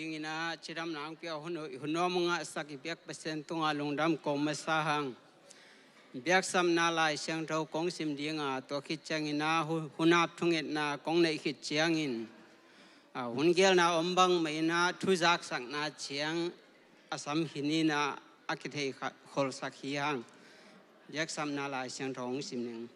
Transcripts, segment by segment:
ingina ciram nang pia huno mga sakipyak pasen tunga lungdam komasahang biak samna lai siang thau kong sim dinga to khit changina hunap thungit na kong nei khit chiangin hungel na ombang maina thuzak sakna chiang asam hinina akithei khol sakhiang biak samna lai siang thau kong sim ning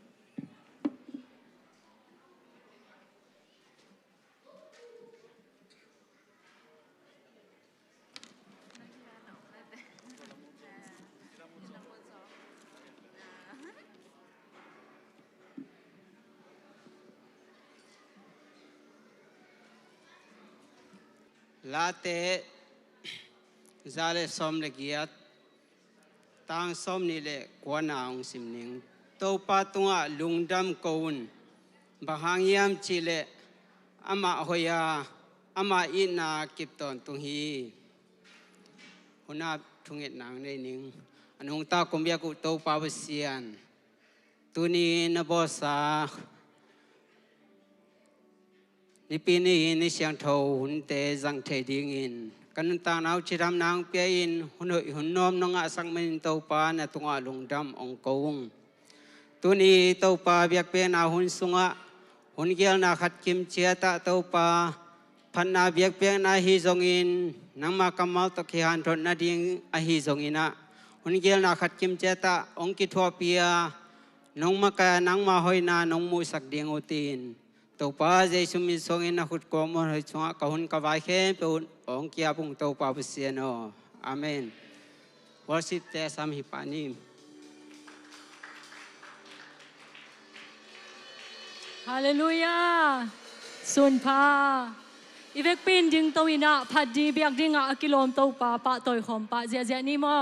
late zale som le giat tang som ni le kwana ong simning to patunga lungdam koun bahangiam chile ama hoya ama ina kipton tunghi huna thungit nang nei ning anung ta kombia ku to pawsian tuni na bosa nipini ni siang thau hun te jang the ding in kan ta nau chiram nang pe in hunom nonga sangmen to pa na tunga lungdam ong kong tuni to pa biak pe na hun sunga hun gel na khat kim chia ta to pa phan na biak pe na hi jong in nang ma kamal to khian thon na ding a hi jong ina hun gel na khat kim chia ta ong ki thua pia nong ma ka nang ma hoi na nong mu sak ding utin tàu pa dây sum mi song in a hut ko mo hoi chunga ka hun ka vai khe pe ong kia bung tàu pa busiano amen worship te sam hi pani hallelujah sun pa ivek pin ding to ina phadi biak dinga akilom to pa toy khom pa zia ni mo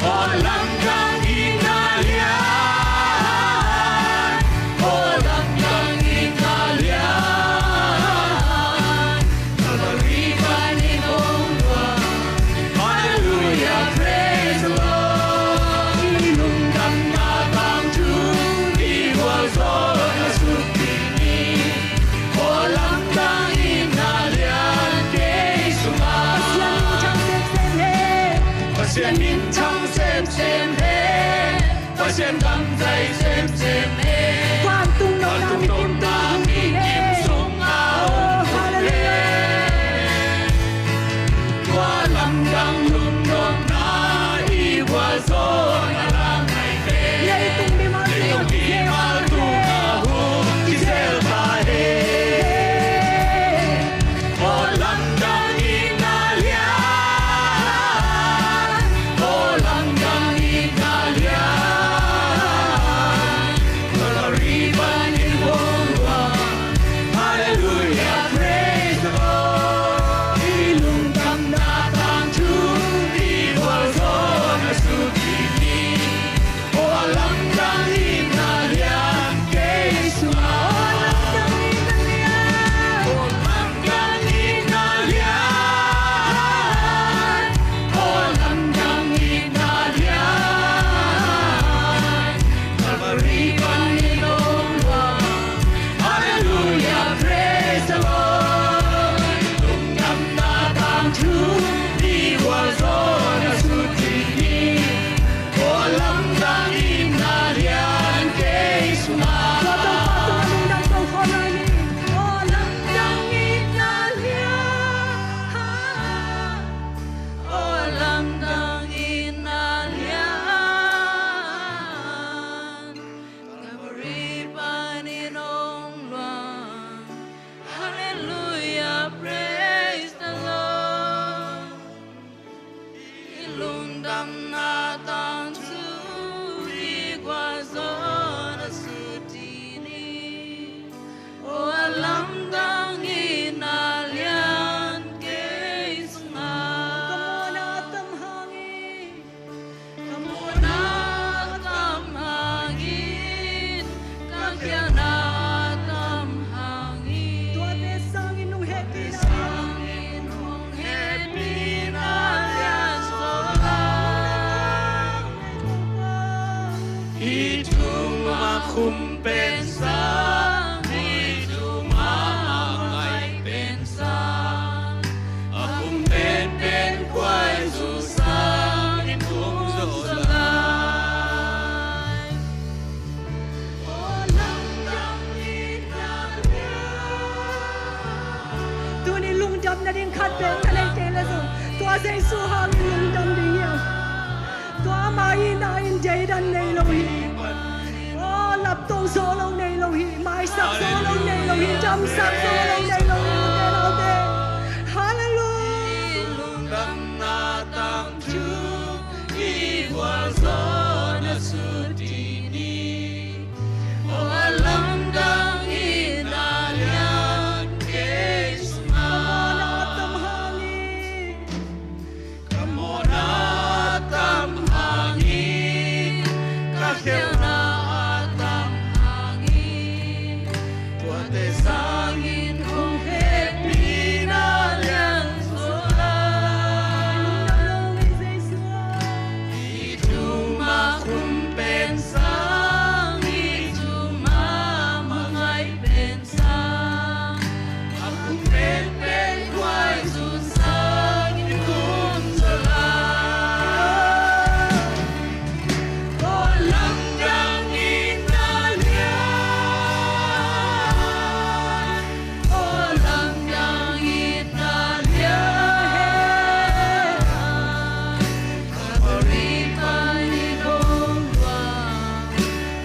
Walang kang inalian, walang lap na din khat pe na leng te la zo tua sei su hang lung dam ding ya tua mai na in jai dan nei lo hi o lap tong so lo nei lo hi mai sak so lo nei lo hi jam sak so lo nei lo hi te lo te hallelujah lung dam na tang chu i wal zo na su ti ni o lam dang i na lian ke sma na tam hangi kamona tam hangi ka khel na tam hangi tua te sangin hong he pi na lian zo la itu ma khum pen sang itu ma mangai pen sang aku pen pen kwai sun sang in kum zala o lam dang in na lian o lam dang in na lian kapari pa ni kong wa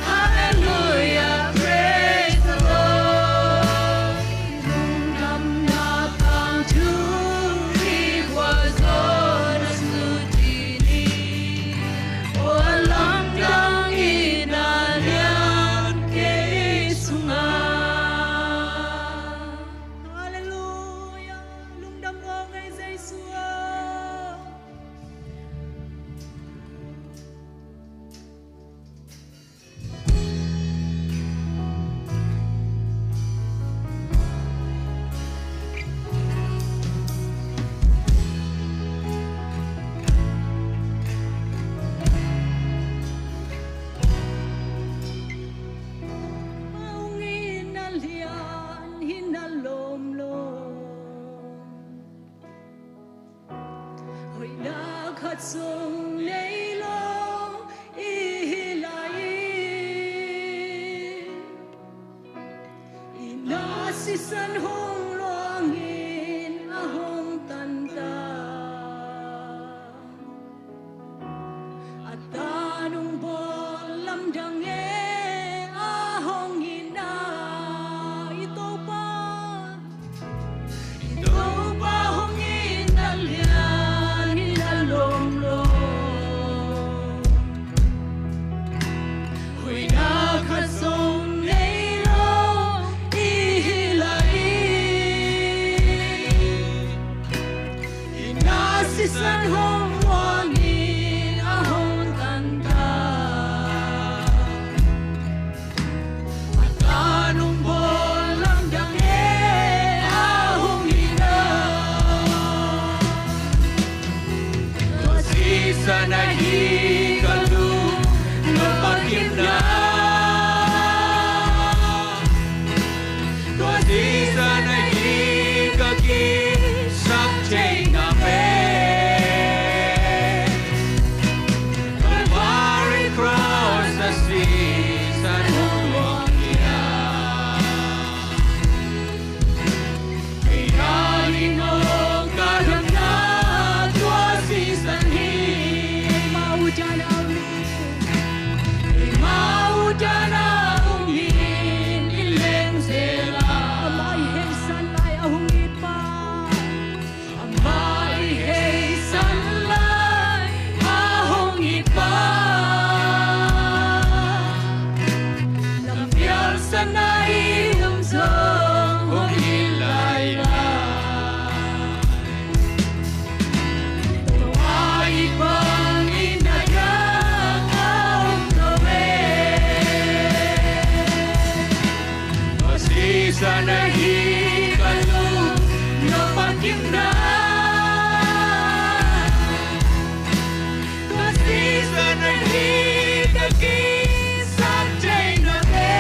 hallelujah praise the Lord lung dam na tang chu i was on a sutini o lam dang in na lian ke sunga hallelujah lung dam o ngai zai su Aung inalian hinalom lom Hoy nakhat sung nei lom ihilain Inasisan hong luangin ahong tanda At tanong bolam dange ahong ina ito pa hong inalian hinalomlom Hoy nakhat sung nei lom ihilain Inasisan hong luangin ahong tanda At anong bolang dange ahong ina Masisa na hikalu Lupakim na Masisa na hikaki Sakchay na pe Calvary cross the seas and ulong niya Kailangan mo kadang na tua season hi maujan Maudan hin ileng sela amai hei sanai ahong ipa Amai hei sanlai ahong ipa Lampial sanai umsong hong ilay Tuwai pang inayang ahong gawin Masisa na hikalu Napakim na Masisa na hikaki Sakchay na pe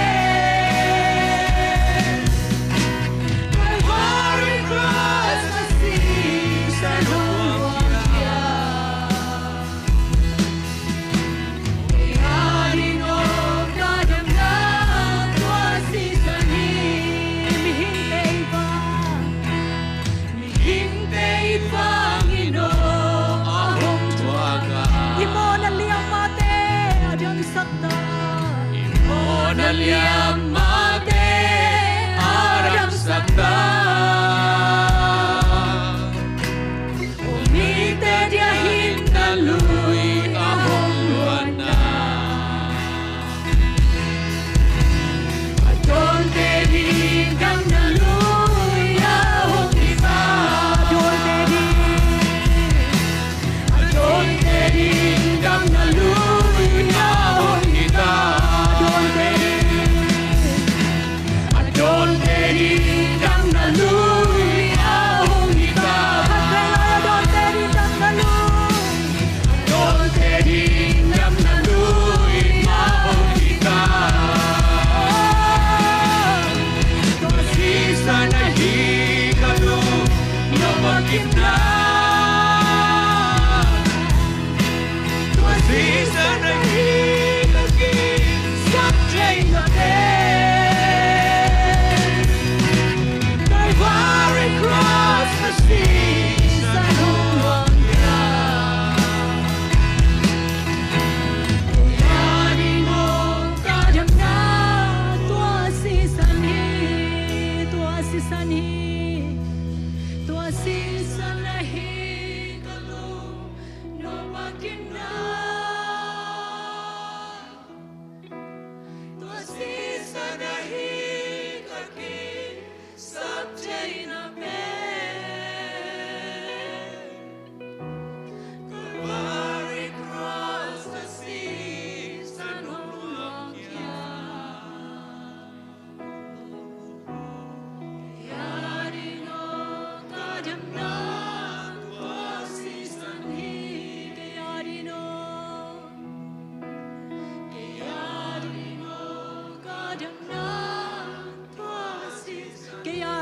Calvary cross the seas and ulong niya Ihanin o kadang na tua season hi mihintay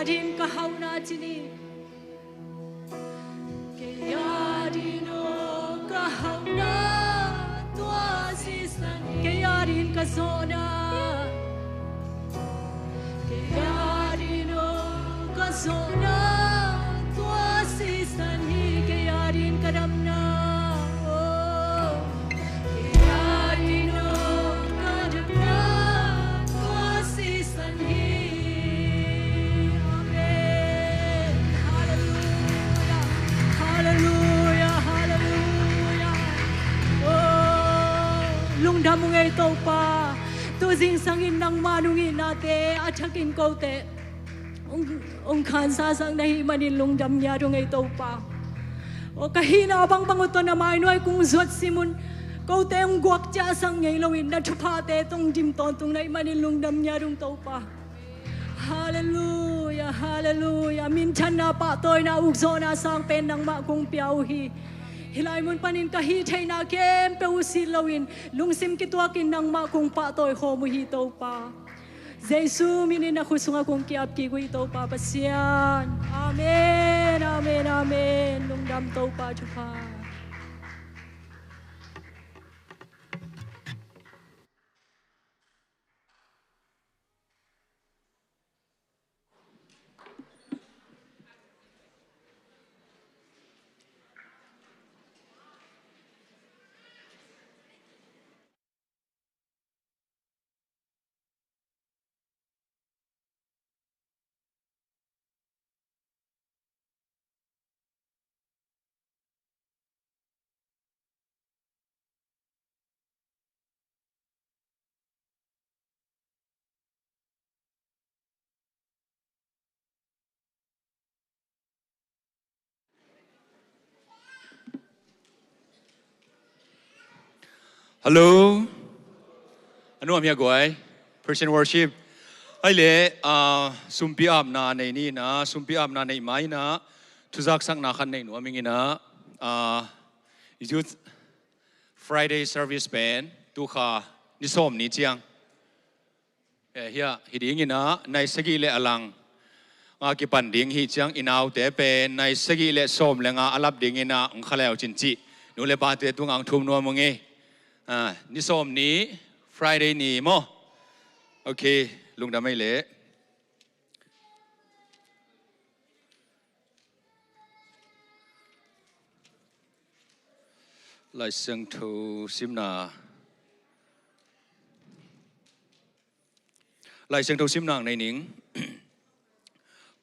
din kahau na chini kaya din o kahau na tua sisan kaya din kasona kaya din o kasona tua sisan hi kaya din kadam na lungdam ngay tàu pa tu ding sangin nang manungin nate achakin ko te ong khan sa sang nahi manin lungdam nya do ngay tàu pa o kahina bang banguto na mai noi kung zot simun ko te ong guak cha sang ngay lowin na thupa te tong dim ton tung nai manin lungdam nya dong tàu pa hallelujah hallelujah min chan na pa toy na ukzo na sang pen nang ma kung piao hi hilai mun panin kahi thaina kem pe usi lawin lungsim kitwakin nang ma kung pa toy ho mu hi to pa Jesu minin na khusunga kung kiap ki gui to pa pasian amen amen amen lungdam to pa chupa Hello, ano am yagoy? Person worship. Ay le, sumpi up na ni na, sumpi up na mai na, tuzak sang na kan no aming ina, youth Friday service band, tuka ni som ni chiang. Hiya hiding ina, nai segi le alang, nga ki panding hi chiang inaw te pen, nai segi le som le nga alap ding ina ang khalao chinchi, no le ba te tung ang thum no monge. Ni som ni Friday ni mo okay lung da mai le lai sang thu simna lai sang thu simnang nei ning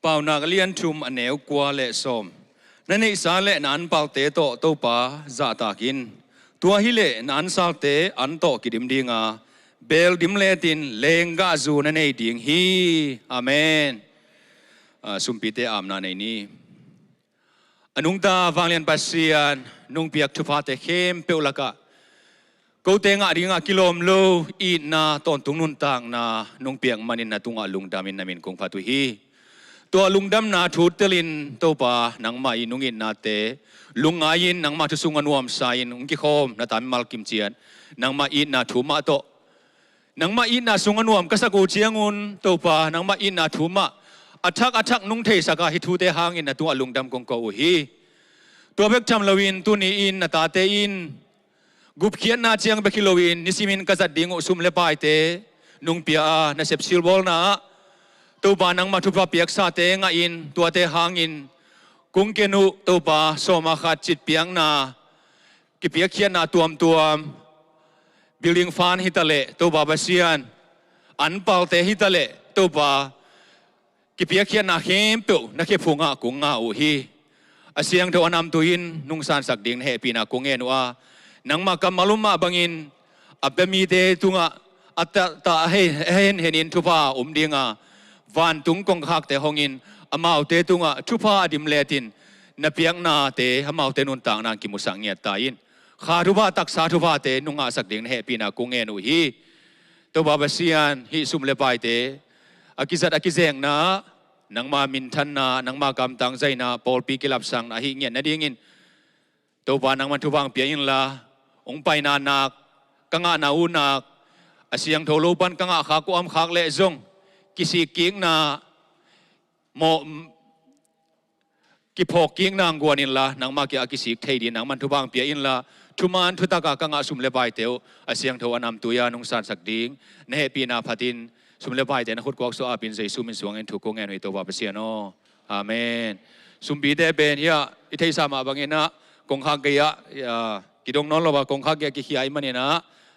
pau na lian thum aneu kwa le som na nei sa le nan pau te to pa za ta kin tua hile nan salte anto kidim dinga bel dimletin lenga zu na nei ding hi amen sumpite amna nei ni anung ta wanglian pasian nung piak thupa te khem peulaka ko te nga ringa kilom lo I na ton tung nun tang na nung piak manin na tunga lungdamin namin kung patu hi to lungdam na thutelin to pa nang mai nungin na te lungayin nang matusungan wam sain ungki khom na tam mal kim chian nang ma I na thuma to nang ma I na sungan wam kasaku chiangun to pa nang ma I na thuma athak nung thei saka hi thu te hangin na tu lungdam kong ko hi to bek cham lawin tu ni in na ta te in gup khian na chiang bekilowin nisimin kazat ding usum le pai te nung pia na sep silbol na to ba nang mathupa piak sa te nga in tua te hangin kung kenu to pa soma khat chit piang na ki piak khian na tuam building fan hitale to ba basian anpal te hitale to pa ki piak khian na hem pe na ke phunga kung nga u hi asiang to anam tuin nung san sak ding he pina kung enwa nang makamaluma bangin abemi te tunga atta ta hen henin thupa dinga van tung kong khak te hongin amau te tunga thupa dim letin na piang na te amau te nun tang nang kimusang ngia tain kha thupa tak sa thupa te nunga sak ding he pina kung enu hi to babasian hi sum le pai te akizat akizeng na nang ma min than na nang ma kam tang zai na pol pi kilap sang na hi ngia na dingin to ba nang man thupang piang la ong pai na nak kanga na unak asiang tholo pan kanga kha ko am khak le zong kisi king na โมกิพอกกิ้งนางกวนินละนางมากิอากิสิกเทดินนางมันทุบางเปียอินละทุมันทุตากากางอาสุมเลบายเตียวอาเซียงเทวานำตุยานุงสันสักดิ้งเนเฮปีนาพัดินสุมเลบายเตนะขุดกวกโซอาปินใจสุมินสวงเอ็นทุกงเงินวิโตบาเปเซียโนอาเมนสุมบีเดเบนเฮียอิเทสามาบังเงินะกงข้างเกียกิดงนนลบกงข้างเกียกิขี้ไอมันเนี่ยนะ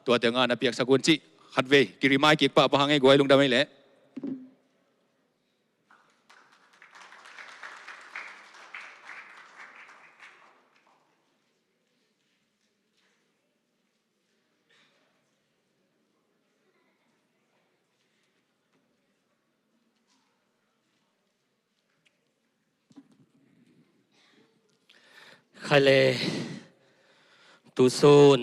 ตัวเตียงานนับเปียกสกุลจิขัดเวกิริมากิกปะบังเงกวยลุงดำไม่เละใครเลยตูซูน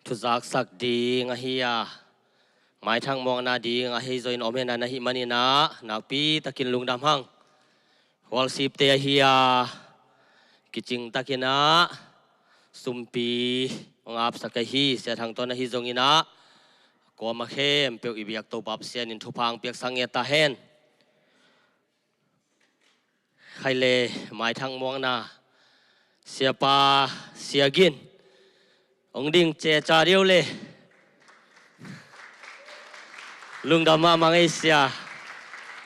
ทุจักสักดีงาฮิยาหมายทางมองนาดีงาฮิจอยนอเมนานาฮิมันนะนักปีตะกินลุงดำหังวอลซีปเตฮิยากิจิงตะกินะสุมปีงาบสักฮีเสียทางตอนนาฮิจงอินะก็มาเข้มเปียวอิบิยักโตปับเสียนินทุพังเปียกสังเงตาเฮนใครเลยหมายทางมองนาเสียปาเสียกินองดิ่งเจจาเดียวเลยลุงดำมามังเอเสีย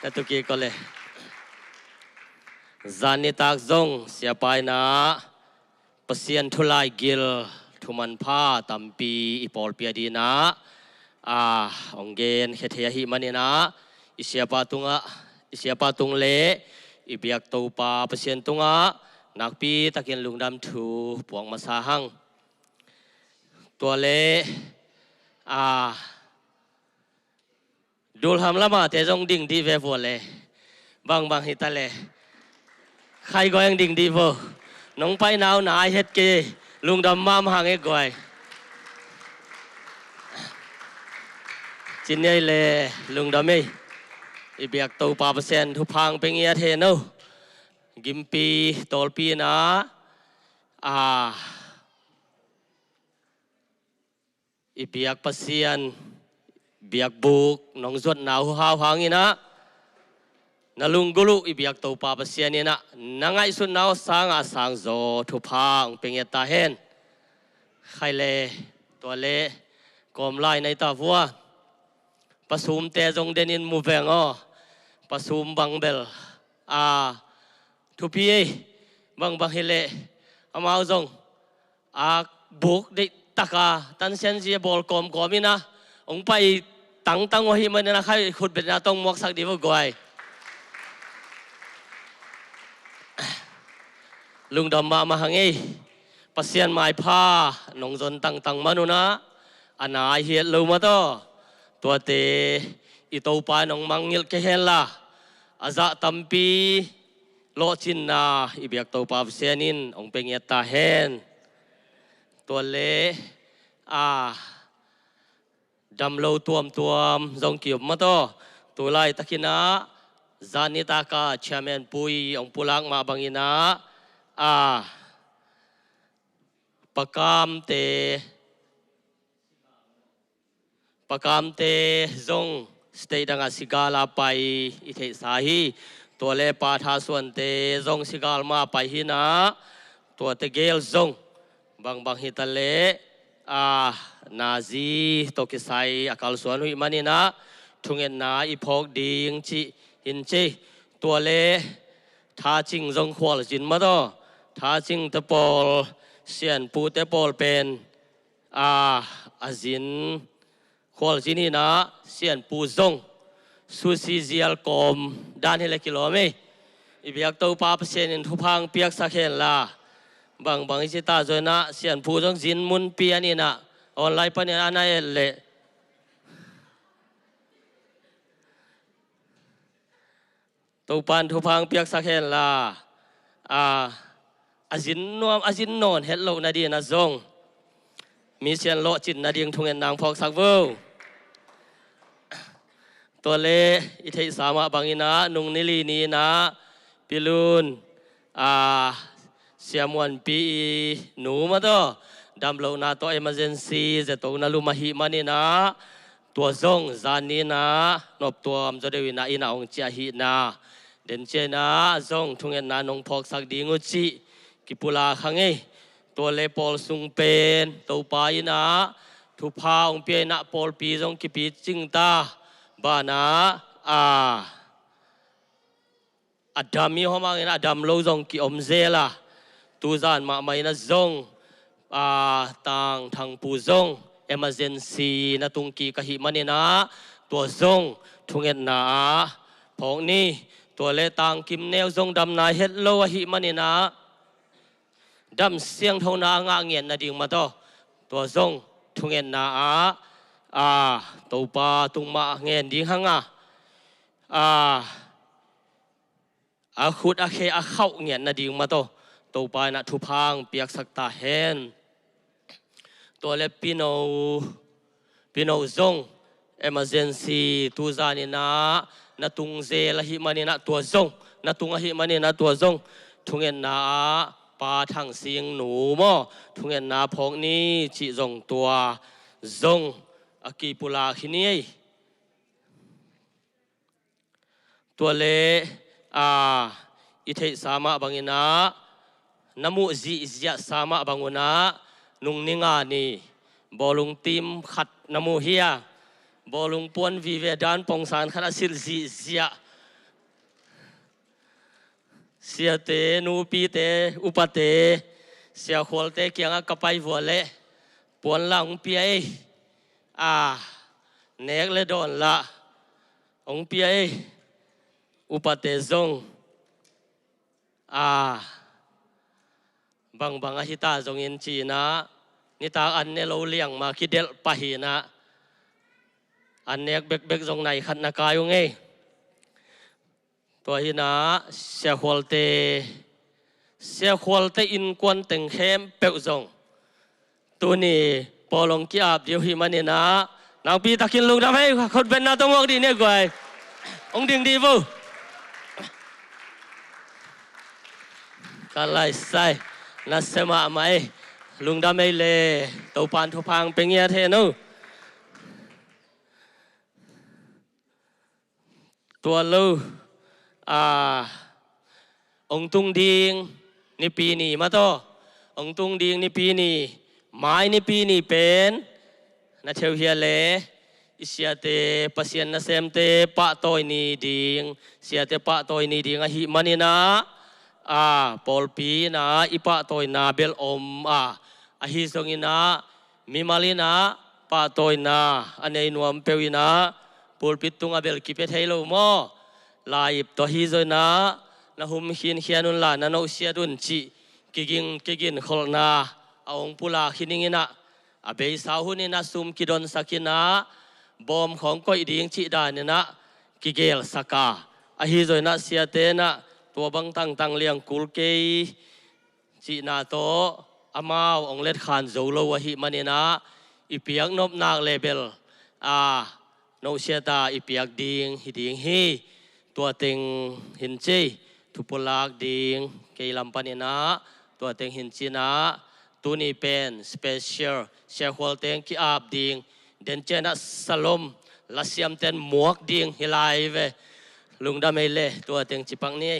นั่นตุกี้ก็เลยจานิตักจงเสียไปนะเปเซียนทุลายกิลทุมันผ้าตัมปีอีปอลเปียดีนะองเกนเฮเทียหิมันนะอิเสียปาตุงเละอีเบียกตูปาเปเซียนตุงะนักปีตะเกียนลุงดำถูปวงมาสาหังตัวเละดูลำละมาแต่จงดิ่งดีเวฟเลยบางฮิตาเลยใครก็ยังดิ่งดีเวน้องไปหนาวหนาเฮ็ดเกลุงดำมามหังเอกก่อยจินยัยเลยลุงดำไม่อีเบียกตูปาเปอร์เซ็นต์ทุพังเป็นเงียเทนเอากิมปีตอลปีนะอีเบียกปัสเซียนเบียกบุกน้องจดหนาวหาวหางอีนะนาลุงกุลุอีเบียกตัวปาปัสเซียนนี่นะนังไงสุดหนาวสางสางโจทุพังเป็นเงตาเห็นใครเล่ตัวเล่กอมไล่ในตาวัวประสุมเตจงเดนินมูเวงประสุมบังเบลทุพีบางเฮเลอามาจงบุกได้ตากาตันเซนจีบอลกอมมินะองไปตั้งวะฮิมันนะใครขุดเป็นนาต้องมอกสักดีว่ากวยลุงดำมาหังเอปัสเซียนไม้ผ้าหนองจนตั้งมานุนะอันไหนเฮียลูมาตัวเตอิโตปาหนองมังยิลเกเฮล่าอาซาตัมปีโลจินนาอิเบียกตัวปาบเซียนินองเป็นเงตาเฮนตัวเล่ดำโลตัวมจงเกี่ยวมาตัวไล่ตะกินะจานิตากาเชมเมนปุยองปุลังมาบังอินะปากามเตจงสเตดังสิกาลาไปอิเทสาฮีตัวเล่ปาทาส่วนเตจงสิกาลมาไปหินะตัวเตเกลจงบางฮิตาเลนาซีโตกิไซอากาลส่วนหุยมันนี่นะทุงเงินนาอีพอกดีงจิหินจีตัวเล่ท่าจิงจงขวลจินมาต่อท่าจิงตะปอลเสียนปูตะปอลเป็นอาจินขวลจินี่นะเสียนปูจงสุซีเซียลกอมด้านเฮลกิโลเมอีเบียกตัวปาเปเซนินทุพังเปียกสักเห็นละบางอิจิตาจอยนะเสียนผู้จงจินมุนเปียนี่นะออนไลน์ปเนี่ยอันนั้นเละตัวปันทุพังเปียกสักเห็นละอาจินนอนเฮลโลนาดีนะจงมีเสียนโลจินนาดีงทุงเงินนางพอกสักเวลตัวเล่อิเทสามะบางอินะนุงนิลีนีนะปิลุนเสียมวนปีหนูมาต่อดำโลนาตัว emergency จะตัวนาลุมาหิมานี่นะตัวจงจานนี้นะนบตัวมจะได้วินาอินาองเจียหินา เดนเจนะจงทุงเงินนาหนงพอกสักดีงุจิกิปุลาขังเอตัวเลปอลสุงเป็นตัวปายนะทุพาองเปียนะปอลปีจงกิปีจิงตาบานะอดัมมีหัวมังนะอดัมโลจงกิอมเซล่ะตูจานมาไม่นะจงต่างทางปูจงemergency นะตุงกีกะหิมันนี่นะตัวจงทุงเงินนาพองนี้ตัวเลต่างกิมเนวจงดำนายเฮ็ดโลหิมันนี่นะดำเสียงทงนางาเงียนนะดิ่งมาตัวจงทุงเงินนาตัวปาตุงมาเงียนดิ่งหังขุดเคเข้าเงียนนะดิ่งมาตัวปานะทุพังเปียกสักตาเห็นตัวเลปิโนจงemergency ตูจานี่นะตุงเซละหิมันนี่นะตัวจงนะตุงหิมันนี่นะตัวจงทุงเงินนาปาทางเสียงหนูมอทุงเงินนาพงนี้จิจงตัวจงอากีปุลาขินีตัวเลอิเทสามะบังอินะนามุจิจิยะสามะบังอุนะนุงนิงานีบอลุงติมขัดนามุเฮียบอลุงปวนวิเวดานปองสารขณะสิลจิจิยะเสียเตนูปีเตอุปเตเสียขวลเตเกียงกับไปวัวเละปวนหลังเปียเนกเลดอนละองเปียอุปเตจงบางอาหิตาจงอินจีนะนิตาอันเนโลเลียงมาคิดเดลปะหีนะอันเนกเบกจงในขัดนากายุงตัวหินะเสียขวลเตอินกวนเต็งเข้มเปวจงตัวนี้ปอลงกีอาบเดียวหิมันนี่นะนางปีตะกินลุงทำให้คนเป็นนาต้องมองดีเนี่ยกวยองดิ่งดีฟูกันไล่ใส่นัสมาไหมลุงดำไม่เล่ตัวปานทุพังเป็นเงี้ยเทนูตัวลูองตุงดิงนี่ปีนี้มาโตองตุงดิงนี่ปีนี้ไม้นี่ปีนี้เป็นนัเทียวเฮียเล่อิเสียเตปัสยันนัเซมเตปะโตยนี่ดิงเสียเตปะโตยนี่ดิงหิมันนี่นะปอลปีนะอิปะโตยนาเบลอมหิสงินะมิมาลินะปะโตยนาอันนี้นวมเปวินะปอลปิตุงอาเบลกิเปเทโลโมลายตัวฮิโซนะนะหุมหินเขียนุนลานะโนเสียดุนจิกินขลนาองปุลาขินิงินะเบยสาวหุนินะซุมกิดอนสักินะบอมของก้อยดิ่งจิดานินะกิเกลสักาหิโซนะเสียเตนะตัวบังตั้งเลี้ยงกุลเกยจีนาโตอามาวองเล็ดขานโจโลวะหิมันนี่นะอีเปียกนบนาเลเบลโนเชียตาอีเปียกดิงฮิดิงฮีตัวเต็งหินเจทุปลากดิงเกยลำปันนี่นะตัวเต็งหินจีนะตัวนี้เป็นสเปเชียลเชียควอลเต็งกีอาบดิงเดนเจนัสสลมลัสยามเต็นหมวกดิงฮิไลเวลุงดาเมเลตัวเต็งจิปังนี่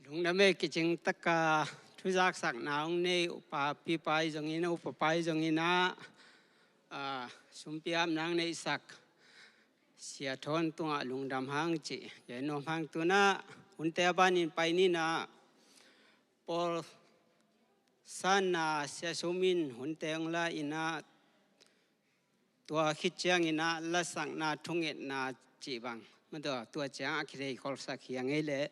ลุงดำเมกิจิงตะกาทุจักสักนาวนี่อุปาปีไปจงอินะอุปไปจงอินะสุมพิอามนางในสักเสียทนตัวลุงดำหางจีใหญ่นมหางตัวน่ะหุ่นเตบ้านินไปนี่นะปอลสันน่ะเสียสุมินหุ่นเตงละอินะตัวคิดเจียงอินะละสักนาทุ่งเอ็ดนาจีบังมันตัวเจียงคิดให้คนสักอย่างไงเลย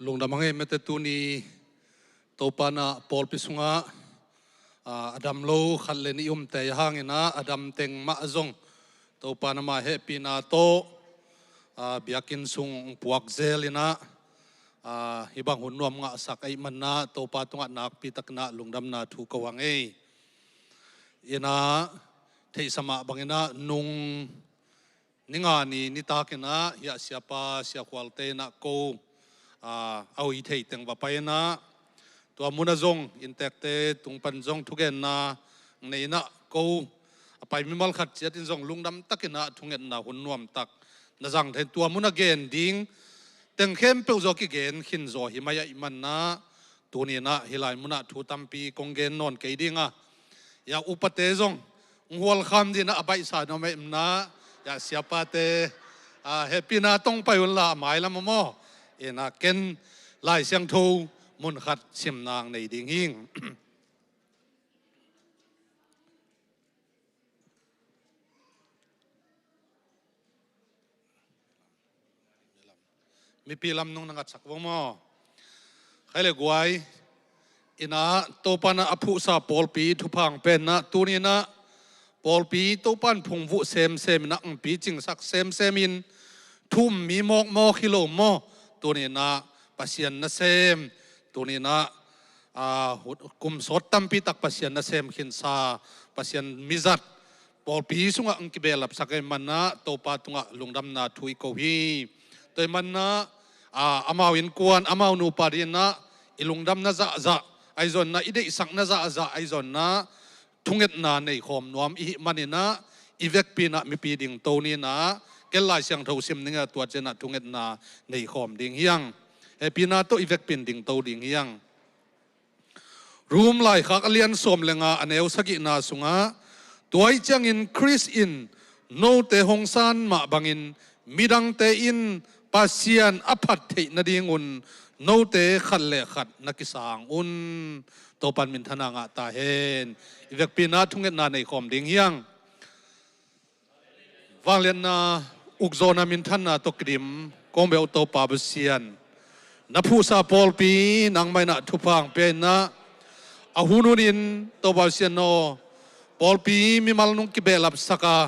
ลุงดำมังเอเมตตุนีโตปานะปอลปิสุงะ อดัมโลขัดเลนิเตยหางอินะอดัมเต็งมาจงตัวปานามาเฮปีนาโตบิอากินซุงปวกเซลินะฮิบังหุ่นนวมงะสักไอมันนะตัวปาตุงะนักปีตักนะลุงดำนาถูกวังเออินะเทสมาบังอินะนุงนิงานีนิตากินะยาเสียปาเสียควาลเตนะโกเอาอีเทตังบะไปนะตัวมุนจงอินเตกเตตุงปันจงทุกเอ็นนะในนะกูไปมิมัลขัดเจตินจงลุงดำตักนะทุกเอ็นนะหุ่นนวมตักนะจังเทตัวมุนเกนดิ้งเต็งเข้มเปิลจอกิเกนขินจอหิมายอิมันนะตัวนี้นะฮิลายมุนทูตัมปีกงเกนนอนเกยดิ้งอยากอุปเตจงหัวคำดีนะใบสานไม่นะอยากเสียปาเตเฮปีนาต้องไปวันละหมายละมโมเอ็นะเกนลายเสียงทูมุนขัดเสียมนางในดิ่งหิ่งมีปีลำนงนังกัดสักวงมอใครเล็กไว้อินะโตปันอภุสาปอลปีทุพังเป็นนะตัวนี้นะปอลปีโตปันพงวุเซมนะปีจิงสักเซมินทุ่มมีมอกกิโลมอตัวนี้นะปัสยันนะเซมตัวนี้นะกุมสดตั้มปีตักปัสยันนะเซมขินซาปัสยันมิจัดปอลปีสุงะอังกิเบลับสักมันนะโตปาตุงะลุงดำนาทุยโกฮีตัวมันนะอามาวินกวนอามานูปารินะอิลุงดำนะจะไอซอนนะอิเดสักนะจะไอซอนนะทุงเอ็ดนาในคอมนวมอิมันนะอีเวกปีนะมีปีดิ่งโตนี้นะเกลลายเสียงเท่าซิมนึงตัวเจนะทุงเอ็ดนาในคอมดิ่งเฮียงปีนาโตอีเวกปีดิ่งโตดิ่งเฮียงรูมไล่ขักเลียนสมเลงอันเอวสกินาสุงะตัวไอจังอินคริสอินโนเตหงซันมาบังอินมิดังเตอินปัสยันอภัตตินาดิงอุนโนเตขัดเลขัดนักสางอุนตัวปันมินทนางะตาเฮนอีเวกปีนาทุงเงินนาในคอมดิ่งเฮียงวางเลียนนาอุกโซนามินทันนาตกดิมกงเบลตัวปาบุเซียนนับผู้ซาปอลปีนางไม่นาทุพังเป็นนะอาหูนุนินตัวบาเซียนโนปอลปีมีมัลนุงกิเบลับสกา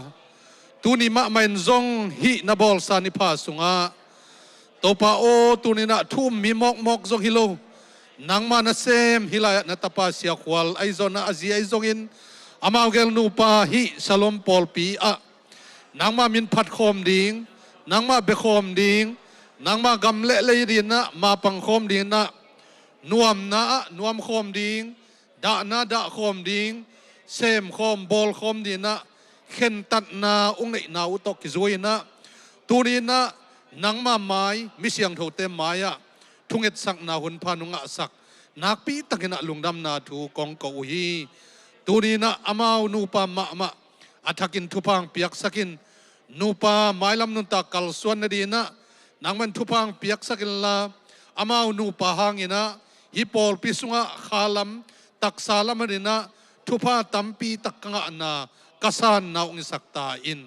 ตุนิมะไม่ซงฮินาบอลซานิพาสุงะตัวปาโอตุนินะทุ่มมีมอกซงฮิโลนางมานาเซมฮิลายนาตาปาเสียควาลไอซอนนาอาเซียไอซงอินอามาเกลนูปาฮิชลอมปอลปีนางมามินพัดคอมดิงนางมาเบคอมดิงนางมากำเละเลยดินนะมาปังคอมดิงนะนวมคอมดิงดาคอมดิงเซมคอมบอลคอมดิงนะเข็นตัดนาองค์ไหนนาอุตกิจวยนะตูนี้นะนางมาไม้มิเสียงโถเต็มไม้อะทุงเอ็ดสักนาหุนพานุงะสักนักปีตักนะลุงดำนาถูกองกอฮีตูนี้นะอามาวนูปามะอัฐกินทุพังเปียกสักินนูปาไม้ลำนุนตากัลส่วนนดีนะนางมันทุพังเปียกสักินละอามาวนูปาหางอินะฮิปอลปิสุงะขาลัมตักซาลัมดินะทุพาตัมปีตักงะนากษานนาอุงสักตาอิน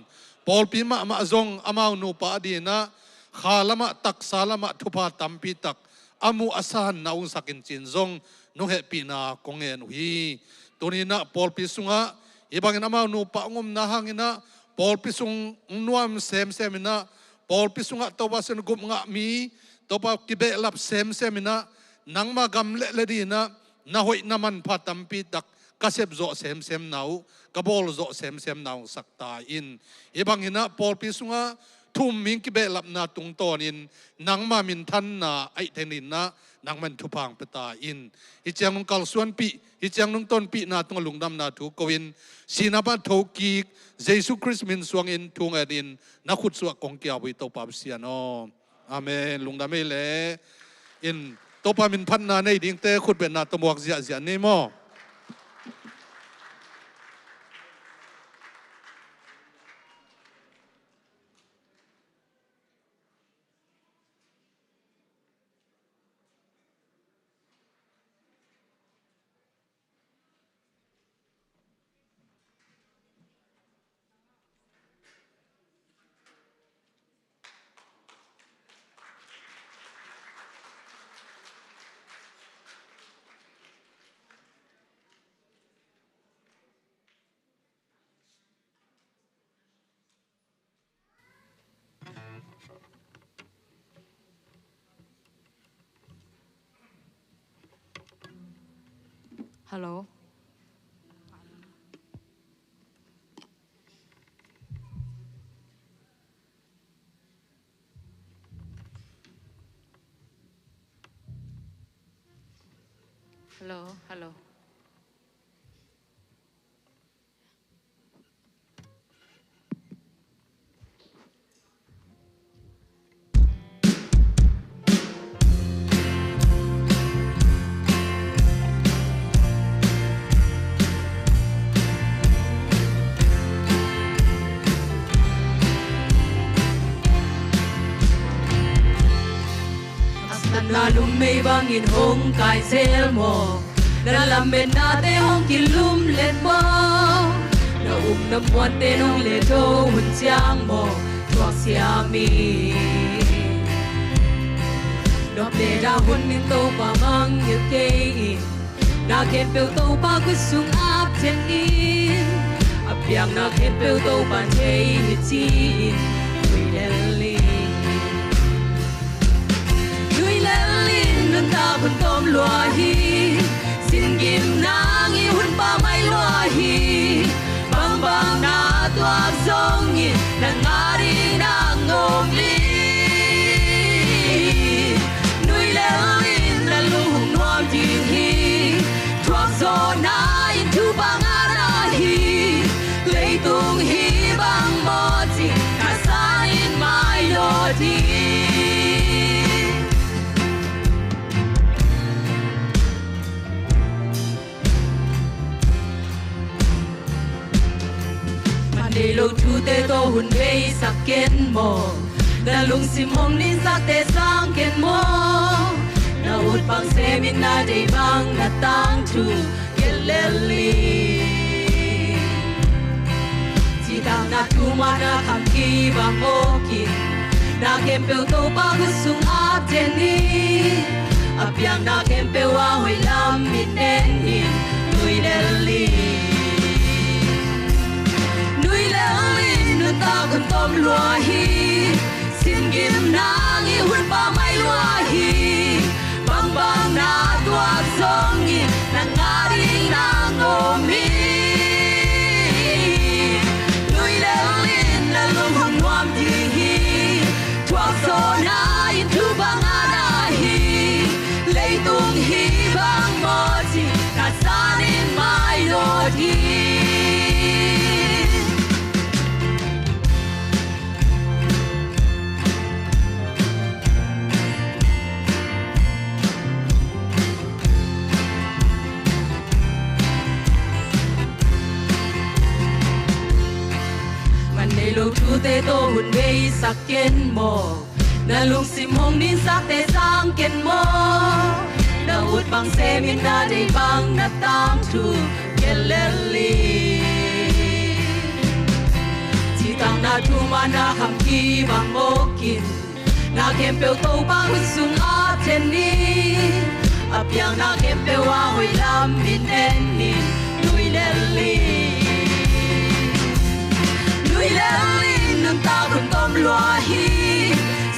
ปอลปีมะจงอามาวนูปาดีนะขาลัมตักซาลัมทุพาตัมปีตักอามูอาสานนาอุงสักินจินจงนุเหปีนากงเงินฮีตัวนี้นะปอลปิสุงะibangin amaw nu pa ngom na hangina pol pisung nuam semina pol pisunga to basen gup nga mi to pa kibe lap semina nangma gamle ledina na hoi naman patam pitak kasep zo sem nau kabol zo sem nau sakta in ibangina pol pisunga thum ming kibe lap na tung tonin nangma min than na ai thenin na nangman thupang peta in hichang nung kal suan pi hichang nung ton pi na tung lungdam na thu kowin sinapa thoki jesu christ min suang in thung adin na khut suak kong kya wi to pa siano amen lungdam le in to pa min phan na nei ding te khut ben na to muak zia ni mo ฮัลโหล ฮัลโหล ฮัลโหล Na lumay bangin hong kai sel mo na lamen na te hong kilum let mo na na muan te nong le do hun chiang mo tua sia mi no te da hun nin to pa mang ye ke na ken pe to pa ku sung ap chen in apiang na ken pe to pa che hi chi we le ta hun tom lua hi xin kim nang i hun pa mai lua hi bang bang na tua song i na ngari na ngom li nui le in la lu hung nuam jing hi thuak so na in thu bang ana hi lei tung hi bang mo chi ka sa in mai lo di để lâu thu tê tô hun vây sắc kiến mò đã lung sim hong nín sắc tê sang kiến mò na ut bang se min na để bang na tang thu kiến lê li chỉ tang na thu ma na kham ki bang mo ki na kem peu tô ba gu sung ap chen ni apiang na kem peu wa hoi lam min nen in nui lê li ta kun tom lua hi xin kim nang i hun pa mai lua hi bang bang na tua song i na ngari na ngomi lui le lin la lung hong nuam ti hi tua so na in tu bang ana hi lei tung hi bang mo chi ka san in mai lo di lâu thu tê tô hun vây sắc kiến mò na lung sim hong nín sắc tê sang kiến mò na hút bang se min na để bang na tang thu kiến lê li chỉ tang na thu ma na kham ki bang mo kin na kem peu tô bang hút sung a chen ni apiang na kem peu wa hoi lam min en ni nui lê li ta kun tom lua hi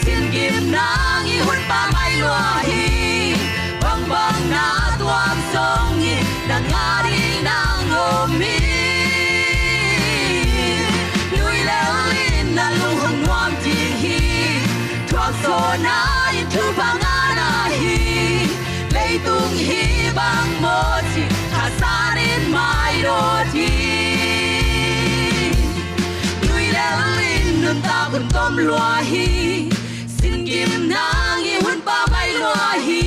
xin kim nang i hun pa mai lua hi bang bang na tuam song i na ngari na ngomi nui le lin na lu hong nuam ti hi thuak so na i thu bang ana hi lei tung hi bang mo chi tha san in mai ro ti ta kun tom lua hi xin kim nang i hun pa mai lua hi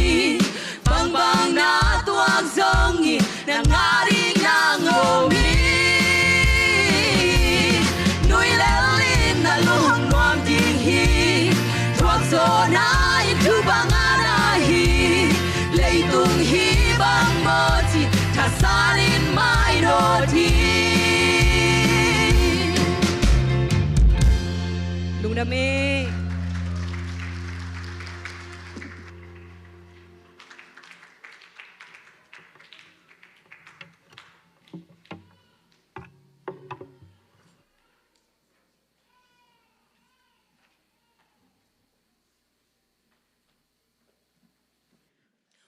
bang bang na tuang song i na ngari na ngomi nui le lin na lu hong nuam ti hi thuak so na i thu bang ana hi lei tung hi bang mo chi tha san in mai ro thi Dame.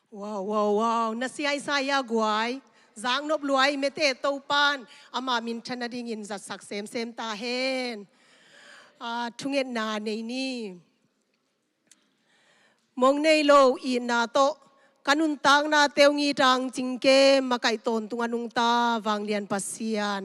Wow, wow, wow. Nasi Isaiah guai. giang nop luai mete to pan ama min thana ding in zat sak sem ta hen thunget na nei ni mong nei lo i na to kanun tang na teungi tang jingke makai ton tunganung ta wang lian pasian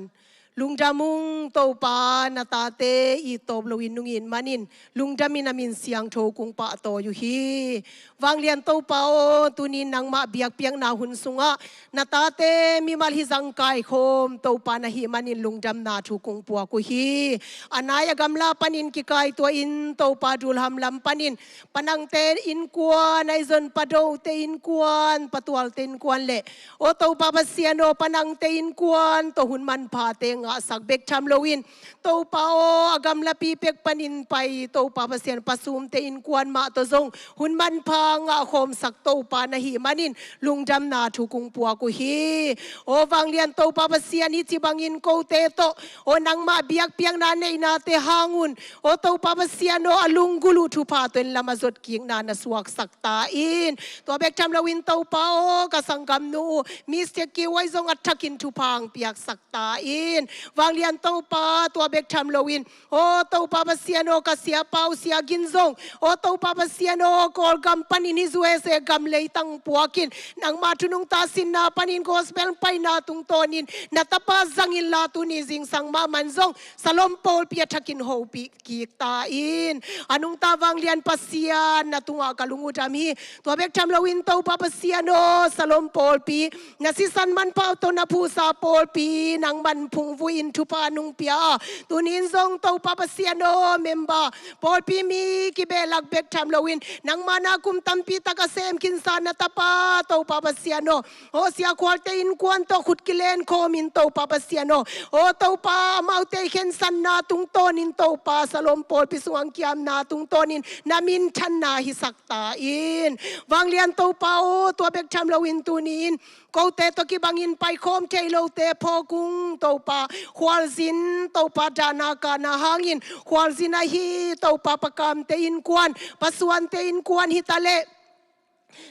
lungdamung to pa na tate i top lo inungin manin lungdamin amin siang tho kung pa to yu hi wang lian to pa o tunin nang ma biak piang na hun sunga na tate mi mal hi jang kai khom to pa na hi manin lungdam na thu kung puwa ko hi anaya gamla panin ki kai to in to pa dul ham lam panin panang te in kwa nai zon pado te in kwan patual ten kwan le o to pa pasiano panang te in kwan to hun man pa te nga sakbek tham loin to pao agam lapi pek panin pai to pa pasian pasum te in kwan ma to zong hun man pa nga khom sak to pa na hi manin lungdam na thu kung puwa ko hi o wang lian to pa pasian hi chi bangin ko te to o nang ma biak piang na nei na te hangun o to pa pasian no alung gulu thu pa ten lamazot king na na suak sak ta in to bek tham loin to pao ka sangam nu mistake ki wai zong athakin thu pang piak sak ta in wang lian to pa tua bek tham loin o to pa pasiano ka sia pau sia ginzong o to pa pasiano kol gam panin hi zue se gam leitang puakin nang matunung ta sin na panin gospel pai na tung tonin na tapa zangin la tu ni jing sang ma manzong salom pol pia thakin ho pi ki ta in anung ta wang lian pasian na tunga kalungu dami tua bek tham loin to pa pasiano salom pol pi na si san man pau to na pu sa pol pi nang man phung in thu pa nung pia tunin zong to pa pasiano member pol pi mi ki be lak bek tham loin nang mana kum tampi taka sem kin sana tapa to pa pasiano o sia kwalte in kwan to khut kilen khom in to pa pasiano o to pa maute khen san na tung ton in to pa salom pol pi suang kiam na tung tonin namin than na hi sakta in wang lian to pa o to bek tham loin tunin ko te to ki bangin pai khom thelo te phokung to pa khwal zin to pa dana ka na hangin khwal zin a hi to pa pakam te in kwan pasuan te in kwan hitale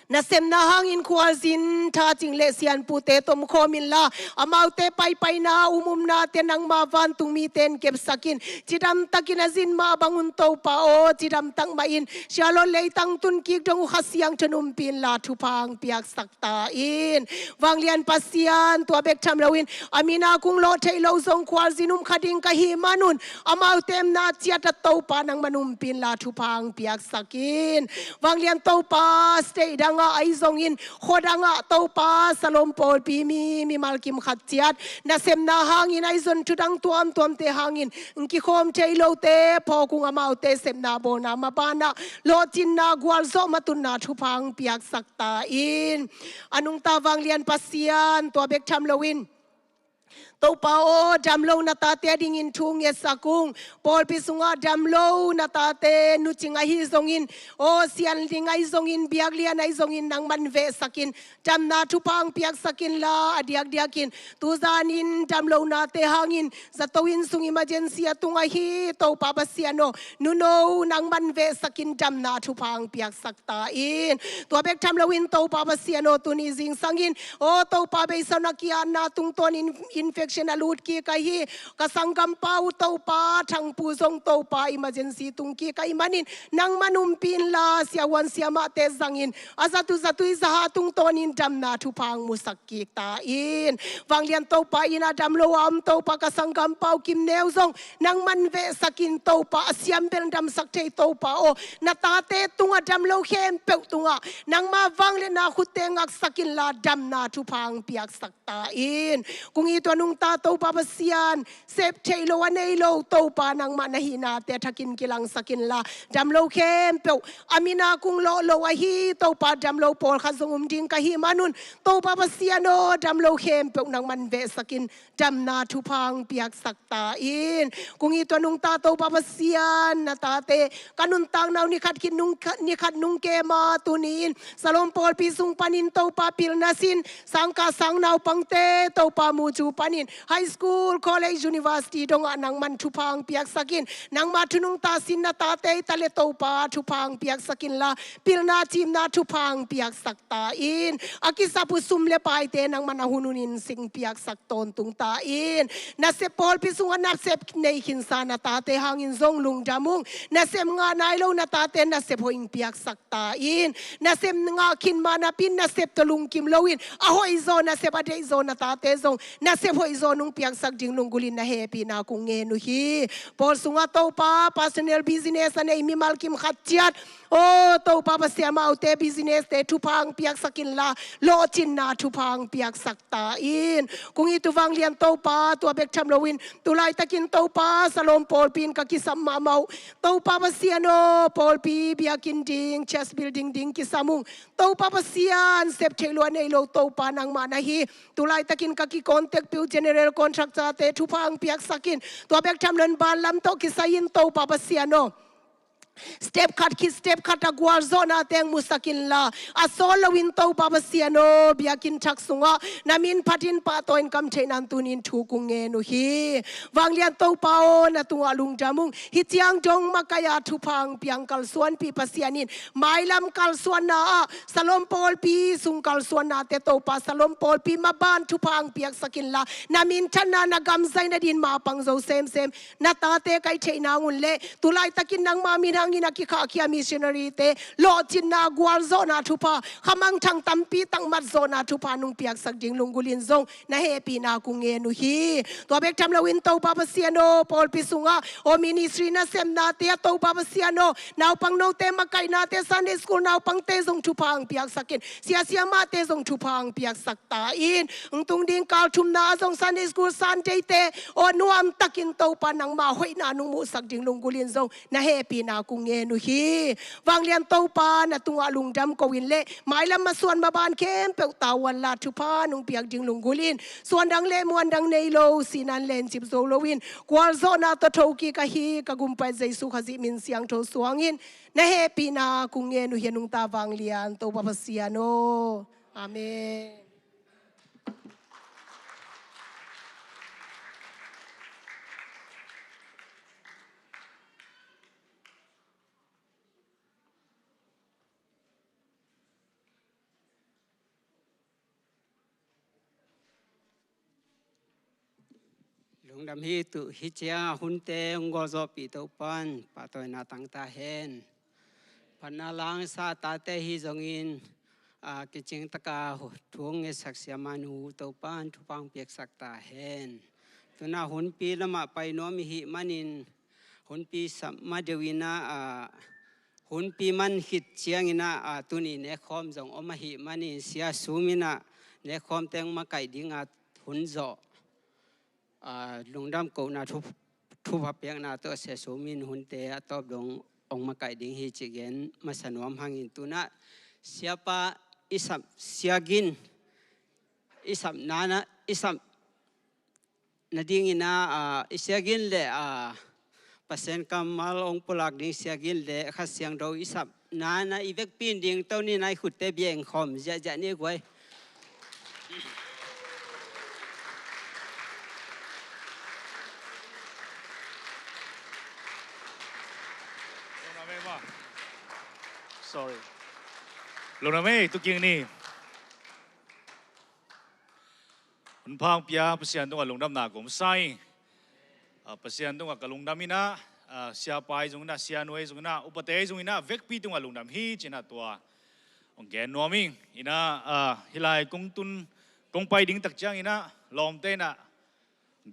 na sem na hangin khwal zin tha ching le sian pu te tom khomin la amau te pai na umum na te nang ma van tung mi ten kep sakin chidam takin azin ma bangun to pa o chidam tang ma in shalo le tang tun ki dong khasiang thnum pin la thu pang piak sakta in wang lian pasian tua bek tham lawin amina kung lo thei lo zong khwal zinum khading ka hi manun amau tem na chiata to pa nang manum pin la thu pang piak sakin wang lian to pa stay danga ai zong in khodanga to pa salom pol pi mi malkim khatchiat na sem na hangin ai zon tudang tuam te hangin ki khom thailo te phokung amau te sem na bona ma bana lo chin na gwal zo matun na thu phang piak sakta in anung ta wang lian pasian to bek tham lowin to pa o damlo na tate ding in thung ye sakung pol pisunga damlo na tate nu chinga hi zongin o sian ding ai zongin biak lian ai zongin nang man ve sakin dam na thu pang piak sakin la adiak diakin tu zanin damlo na te hangin zatowin sung emergency atunga hi to pa basiano nu no nang man ve sakin dam na thu pang piak sakta in to bek damlo in to pa basiano tuni jing sangin o to pa be sanakia na tung ton infection alut ki kai kasangam pau to pa thang pu zong to pa emergency tung ki kai manin nang manum pin la sia wan sia ma te zangin azatu zatu za tung tonin dam na thu pang musakki ta in wang lian to pa ina dam lo am to pa kasangam pau kim neu zong nang man ve sakin to pa asiam bel dam sak te to pa o na ta te tunga dam lo khem pe tunga nang ma wang le na khute ngak sakin la dam na thu pang piak sakta in kung ito nung ta to pa pasian sep thailo anelo to pa nang manahina te thakin kilang sakin la dam lo khem pe amina kung lo a hi to pa dam lo pol khazung ding ka hi manun to pa pasiano dam lo khem pe nang man ve sakin dam na thu phang piak sakta in kung ito nung ta to pa pasian na tate kanun tang naw ni khat kin nung ke ma tunin salom pol pi sung panin to pa pil nasin sangka sang naw pangte to pa mu chu panin high school college university dong nang man thupang piak sakin nang ma thunung ta sin na ta te tale to pa thupang piak sakin la pilna chim na thupang piak sakta in akisapu sumle pai te nang man hununin sing piak sakton tung ta in na se pol pisunga na se nei hin sana ta te hangin zong lung damung na sem nga nai lo na ta te na se hoing piak sakta in na sem nga kin mana pin na se tolung kim loin ahoi zo na se ba dei zo na ta te zong na se hoi zo nung piak sak ding lungulin na happy na kung ngenu hi pol sunga to pa personal business na imi malkim khatchat oh to pa pa siya maute business te thupang piak sakin la lo chin na thupang piak sakta in kung itu wang lian to pa tu abek cham lowin tulai takin to pa salom pol pin ka kisam mamau to pa pa siya no pol pi biakin ding chest building ding kisamung to pa pa siya sep thelo nei lo to pa nang manahi tulai takin ka ki contact pi general contractor te thupang piak sakin tu abek cham lon ban lam to kisayin to pa pa siya no step cut agwal zona teng musakin la asolo winto babasiano biakin taksunga namin patin patoin kam thainan tunin thukung nge no hi wanglian to pao na tunga lungdamung hitiang dong makaya thupang piang kalsuan pi pasianin mailam kalsuan na salom pol pi sung kalsuan na te to pa salom pol pi maban thupang piak sakin la namin thana na gamzai na din mapang zo sem na tate kai thaina ngun le tulai takin nang mamin angin akika kia missionary te lo chin na gwal zona thupa khamang thang tampi tang mat zona thupa nung piak sak ding lungulin zong na happy na kung nge nu hi to bek tham la win to papa siano pol pisunga o ministry na sem na te to papa siano naw pang no te makai na te Sunday school naw pang te zong thupa ang piak sakin sia ma te zong thupa ang piak sak ta in tung ding kal thum na zong Sunday school Sunday te o nuam takin to pa nang ma hoi na nung mu sak ding lungulin zong na happy na kung ngenu hi wanglian to pa na tunga lungdam ko win le mailam masuan maban kem pe tawan la thupa nung piak ding lungulin suan dang le muan dang nei lo sinan len chip zo lo win kwal zo na to thoki ka hi ka gumpai jaisu khazi min siang tho suangin na happy na kung ngenu hi nung ta wanglian to pa pasiano amen. lung đam hi tu hi chia hun te ngo zo pi to pan pa toy na tang ta hen pan na lang sa ta te hi zong in ki ching ta ka thuang nge sak sia manu to pan thu pang piek sak ta hen tu na hun pi lama pai no mi hi manin hun pi sam ma dewina hun pi man hit chiang ina tuni ne khom zong oma hi mani sia sumina ne khom teng ma kai dinga hun zo lungdam ko na thu piang na to se sumin hun te atop dong ong ma kai ding hi chigen masanom hangin tuna siapa isam siagin isam nana isam nadingina isiagin le pasen kamal ong pulak ding siagin le khasiang do isam nana ivek pin ding to ni nai khut te bieng khom ja ni goi sorry lo na me tu king ni hun phang pia pasian tung alung dam na gom sai pasian tung kalung dam ina sia pai jung na sia noi jung na upate jung ina vek pi tung alung dam hi china tua ong gen noming ina hilai kung tun kong pai ding tak chang ina lom te na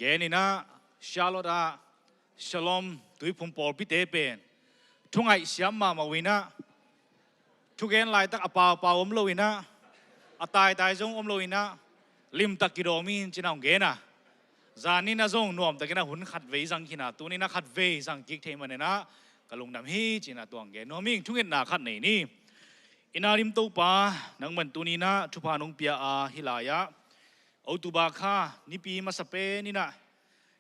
gen ina shalota shalom tui phum pol pi te pen thungai siam ma mawina thugen lai tak apa om lo ina atai tai jong om lo ina lim tak kidomin chinang gena zani na jong nom takina hun khat vei jang kina tuni na khat vei jang kik thei manena kalung nam hi china tuang ge noming thungen na khat nei ni inarim to pa nang man tuni na thupa nong pia hilaya autuba kha nipi masape ni na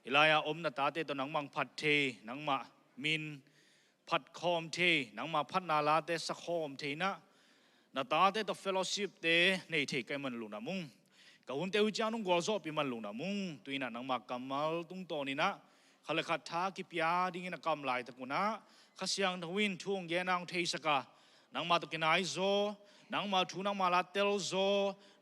hilaya om na ta te to nang mang phat the nang ma minพัดคอมเทนังมาพัดนาลาเตสคอมเทนะนาตาเตตฟเฟลโลชิพเตในเทกันมันลุนามุง กหุ่นเตวิจานุงกอลโซปิมันลุงนะมุงตุยนะนังมากำมัลตุงโตนี่นะขลักขัดท้ากิปยาดิ้งนักกำลายตะกุนะขเสียงทวินทุ่งเยนางเทสกานังมาตุกินไอโซนังมาทูนังมาลาเตลโซ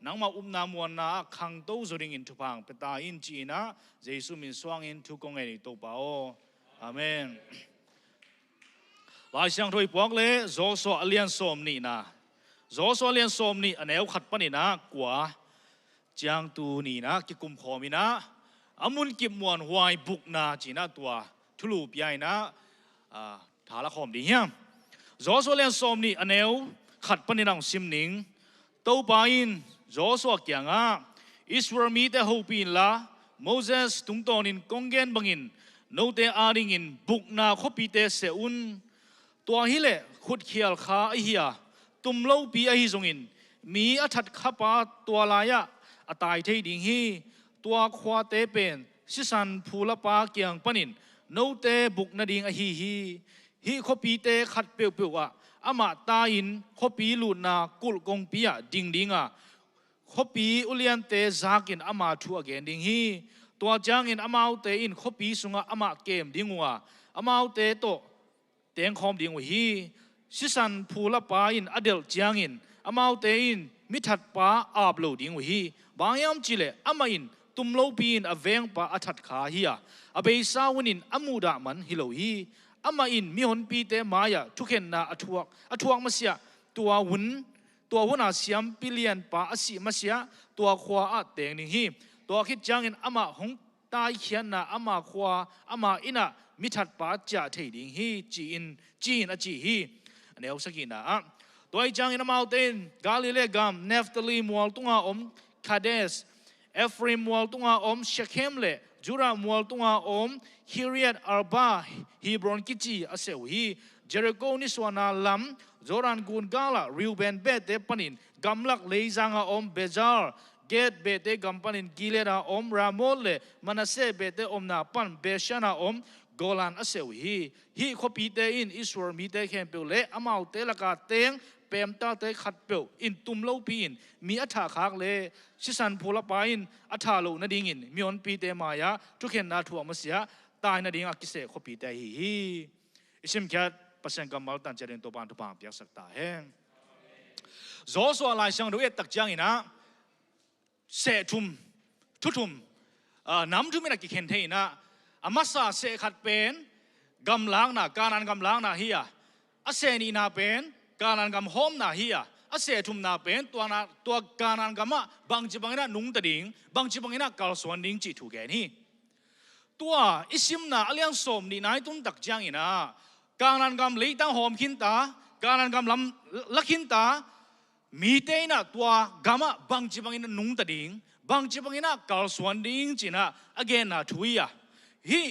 นังมานามวนนะขังโตโซดิ้งอินทุพังเปตาอินจีนะเยซูมินสว่างอินทุกงเอนิโตปาโออาเมนลายเสียงถอยปวกเลยโซโซอเลียนโซมนี่นะโซโซอเลียนโซมนี่อันเอวขัดปนี่นะกว่าจางตูนี่นะกิกุมขอมีนะอามุนกิบมวนวายบุกนาจีนะตัวทุลูปใหญ่นะถาละคอมดีเฮียโซโซเลียนโซมนี่อันเอวขัดปนินังซิมนิงเต้าปาอินโซโซเกียงอิสวามีเตฮูปีนละโมเสสตุงตอนินกงเกนบังอินโนเตอาริงินบุกนาขปีเตเซอุนตัวฮิเลขุดเขียลขาไอเฮียตุมเล่าปีไอฮิซงอินมีอัฐขับปาตัวลายะอตายเทดิงฮีตัวควาเตเป็นสิสันภูละปาเกียงปนินโนเตบุกนาดิงอฮีขปีเตขัดเปียวอะอามาตาอินขปีลูนากุลกงปีอะดิงอะขปีอุเลียนเตจากินอามาทัวเกนดิงฮีตัวจางอินอามาเตอินขปีสุงอามาเกมดิงวะอามาเตโตเตียงคอมดิงวะฮีสิสันภูละปาอินอเดลจางอินอามาเตอินมิทัดปาอาบโลดิงวะฮีบางยามจิเลอามาอินตุมโลปีนอเวงปาอัฐขาฮียอเบยสาวินอามูดามันฮิโลฮีอามาอินมีหนปีเตมายาทุกเห็นนาอทวกมาเสียตัววุนอาเสียมปิเลียนปาอสิมาเสียตัวขวาอัดเตงนิฮีตัวคิดจังอินอามาหงตายเขียนนาอามาขวาอามาอินะมิทัดปาจ่าเทดิงฮีจีอินอจีฮีอันนี้เอาสักนะตัวจังอินอามาเตนกาลิเลกัมเนฟตลีมัวตุงอาอมคาเดสเอฟริมมัวตุงอาอมเชเคมเลจูรามัวตุงอาอมฮิริยัตอาร์บาฮีบรอนกิจีอาเซวฮีเจริโกนิสวานาลัมจอรันกูนกาลาริวเบนเบเตปนินกัมลักเลซังอาอมเบจาร์เกตเบเตกัมปนินกิเลราอมราโมเลมานาเซเบเตอมนาปันเบชานาอมโกลันอาเซวฮีขปีเตอินอิสวร์มีเตเคนเปเลอามาเตลกาเตงเปมตาเตขัดเปียวอินตุมโลปีอินมีอัฐาขากเลชิสันพูละปาอินอัฐาโลนาดิงินมีอนปีเตมายาทุกเห็นนาทัวมาเสียตายนาดิงอักเสขปีเตฮีอิชิมแคทปัสสังกัมมัลตันเจริญตัวปานทุปามเปียกสักตาแห้งโซสวาลายช่างดูเอตักจังอินะเสทุมทุทุมน้ำทุมินักกิเข็นเทนะอามาซาเสขัดเป็นกำลังนะการนันกำลังนะเฮียอาเสนีนาเป็นการนันกำหอมนาเฮียอาเสทุมนาเป็นตัวการนันกำมาบางจีบางนะนุ่งตะดิ่งบางจีบางนะกาลสวนดิ่งจีถูกแก่นี่ตัวอิสิมนาอเลียงสมนี่นายตุนตักจังอินะการนันกำเลยตั้งหอมขินตาการนันกำลำลักขินตามีเตนะตัวกำมาบางจีบางนะนุ่งตะดิ่งบางจีบางนะกาลสวนดิ่งจีนะagainนะทุยอะฮี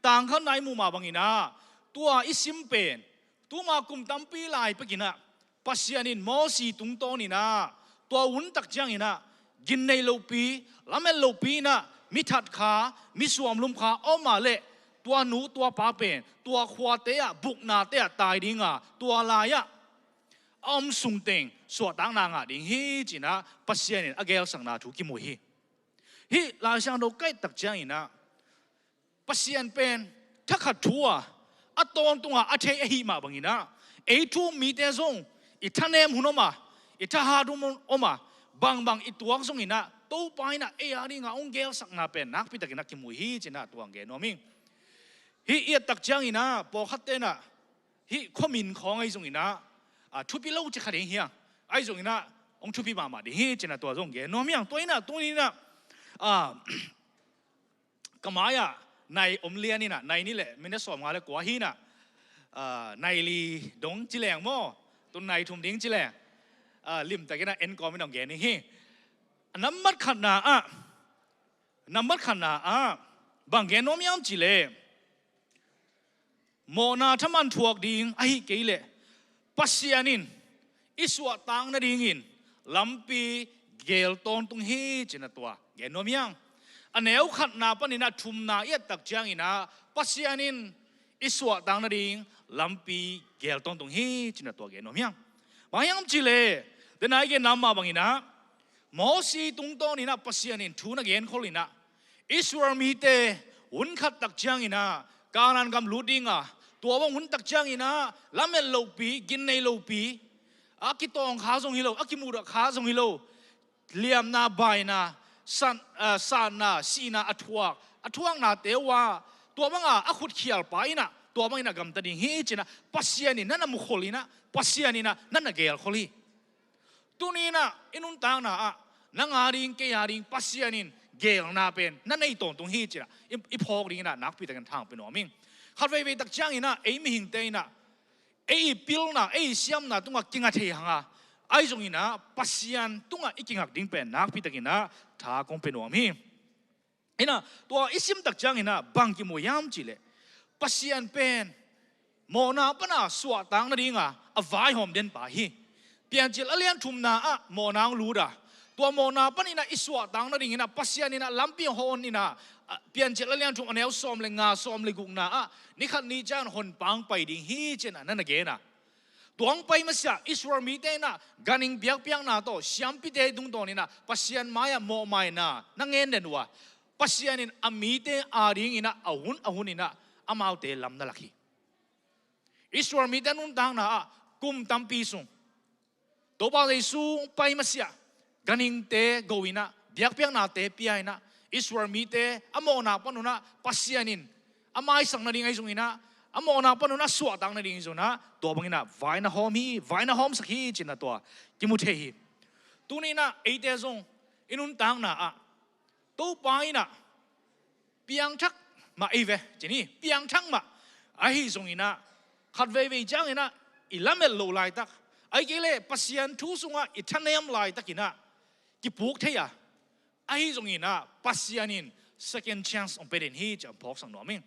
ต่างกันในมุมมาบางอินะตัวอิสิมเป็นตัวมากุมตั้มปีลายไปกินะปัสยานินมอสีตุงโตนี่นะตัววุ้นตักจังอินะกินในโลปีละเมลโลปีนะมิทัดขามิสวมลุมขาออกมาเละตัวหนูตัวป้าเป็นตัวขวาเตะบุกนาเตะตายดิ่งตัวลายอมสุงเต็งสวดต่างนางดิ่งฮีจีนะปัสยานินอเกลสังนาทุกิมุฮีลายช่างเราใกล้ตักจังอินะปัสยานเป็นถ้าขัดทัวอัตโตนตัวอัจเฉริมาบางอินะทูมีเตซงอิท่านเนมหุนอมาอิท่าหาดุมอมาบางอิตัวซงอินะตู้ไปนะอาริงาองเกลสักนาเป็นนักพิตากินักกิมุฮีจีนะตัวองเกนอมิงฮีเอียตักจังอินะปอขัดเตนะฮีข้อมินของไอ้ซงอินะทุบพิโลจะขัดเฮียไอ้ซงอินะองทุบพิมามาดิฮีจีนะตัวซงเกนอมิงตัวนี้นะกมายในอมเลียนี่นะในนี่แหละไม่ได้สอบมาแล้วกว่าฮีนะในลีดงจิแหลงมั่วตัวในทุ่มดิ้งจิแหลงลิมแต่ก็น่ะเอ็นกอไม่ต้องแก่นี่ฮีน้ำมัดขันนาบางแกน้อมยามจิเลโมนาทมันถวกดิ้งไอ้เกลเลปัสยานินอิสวะตังนาดิ้งินลำปีเกลตอนตุงฮีจินะตัวแกน้อมยังอันเอวขัดนาปนินาทุมนาเอียตักจังอินะปัสยานินอิสวะตังนาดิ้งลำปีเกลตอนตุงฮีจินะตัวแกน้อมยังบางยามจิเลเดนายแกนำมาบางอินะ มอสีตุงโตนี่นะปัสยานินทูนักเย็นคนลินะอิสวามีเตหุ่นขัดตักจังอินะการันกำลูดิ้งตัวว่าหุ่นตักจังอินะลำเมลโลปีกินในโลปีอากิตองขาทรงฮิโลอากิมูระขาทรงฮิโลเลียมนาใบนาสันนาสีนาอัทวงนาเตว่าตัวบังอาขุดเขียลไปนะตัวบังนะกำตัดดิ่งฮีจินะปัสยานินนั่นน่ะมุขลีนะปัสยานินะนั่นน่ะเกลขลีตัวนี้นะอินุนต่างนะนังอาริงเกียริงปัสยานินเกลนาเป็นนั่นไอ้ตรงตรงฮีจินะอีพอกลิงนะนักพิจารณาทางเป็นหน่อมิงขัดไว้ตักจังอินะไอ้มิหิงเตนะไอ้พิลนะไอ้เสียมนะตรงกับกิงอาเทียงไอ้ตรงนี้นะปัสยานตรงกับอีกิงหักดิ่งเป็นนักพิจารณาทางคงเป็นหน่อมิงไอ้นะตัวอิสิมตักจังอินะบางกิโมยามจิเลปัสยานเป็นโมนาปนาสวดตังนั่นเองอวายหอมเด่นป่าฮีเปลี่ยนจิตเลี้ยงทุ่มนาโมนางรู้ด่าตัวโมนาปนินะอิสวดตังนั่นเองปัสยานินะลำเปียงฮอนนี่นะเปลี่ยนจิตเลี้ยงทุ่มอันเอวซ้อมเลยงาซ้อมเลยกุงนานี่ขัดนี้จานหนปังไปดิ่งฮีเจนะนั่นเองตัวงไปมาเสียอิสวามีเตนะกันิงเบียกเปียงนาโตเสียมพิเตดุงโตนี่นะปัสยานมายาโมไมนะนั่งเงินเด่นวะปัสยานินอามีเตอาริงอินะอาหุนนี่นะอามาเตลำนั่นละคีอิสวามีเตนุนตังนะกุมตัมปีซุงตัวบ่าวเยซูไปมาเสียกันิงเตโกวินะเบียกเปียงนาเตปีไอนะอิสวามีเตอโมนาปนุนะปัสยานินอามายสังนาดิ่งไอซุงอินะอโมนาปนุนะสวดตังนาดิ่งไอซุงนะตัวบังอินะไวนะหอมสักฮีจินะตัวกิมุเทฮีตัวนี้นะเอเตซงอินุนตังนะตัวไปนะเปียงชักมาเอเวจินี่เปียงชักมาไอฮีซุงอินะขัดเวจังอินะอิลาเมลโลไลตักไอ้เกล่ปัสยันทุสุงอิทันเนมไลตักินะกิปุกเทียไอ้ตรงนี้นะปัสยันิน second chance องเป็นฮีจะพอกสังหน่อมิง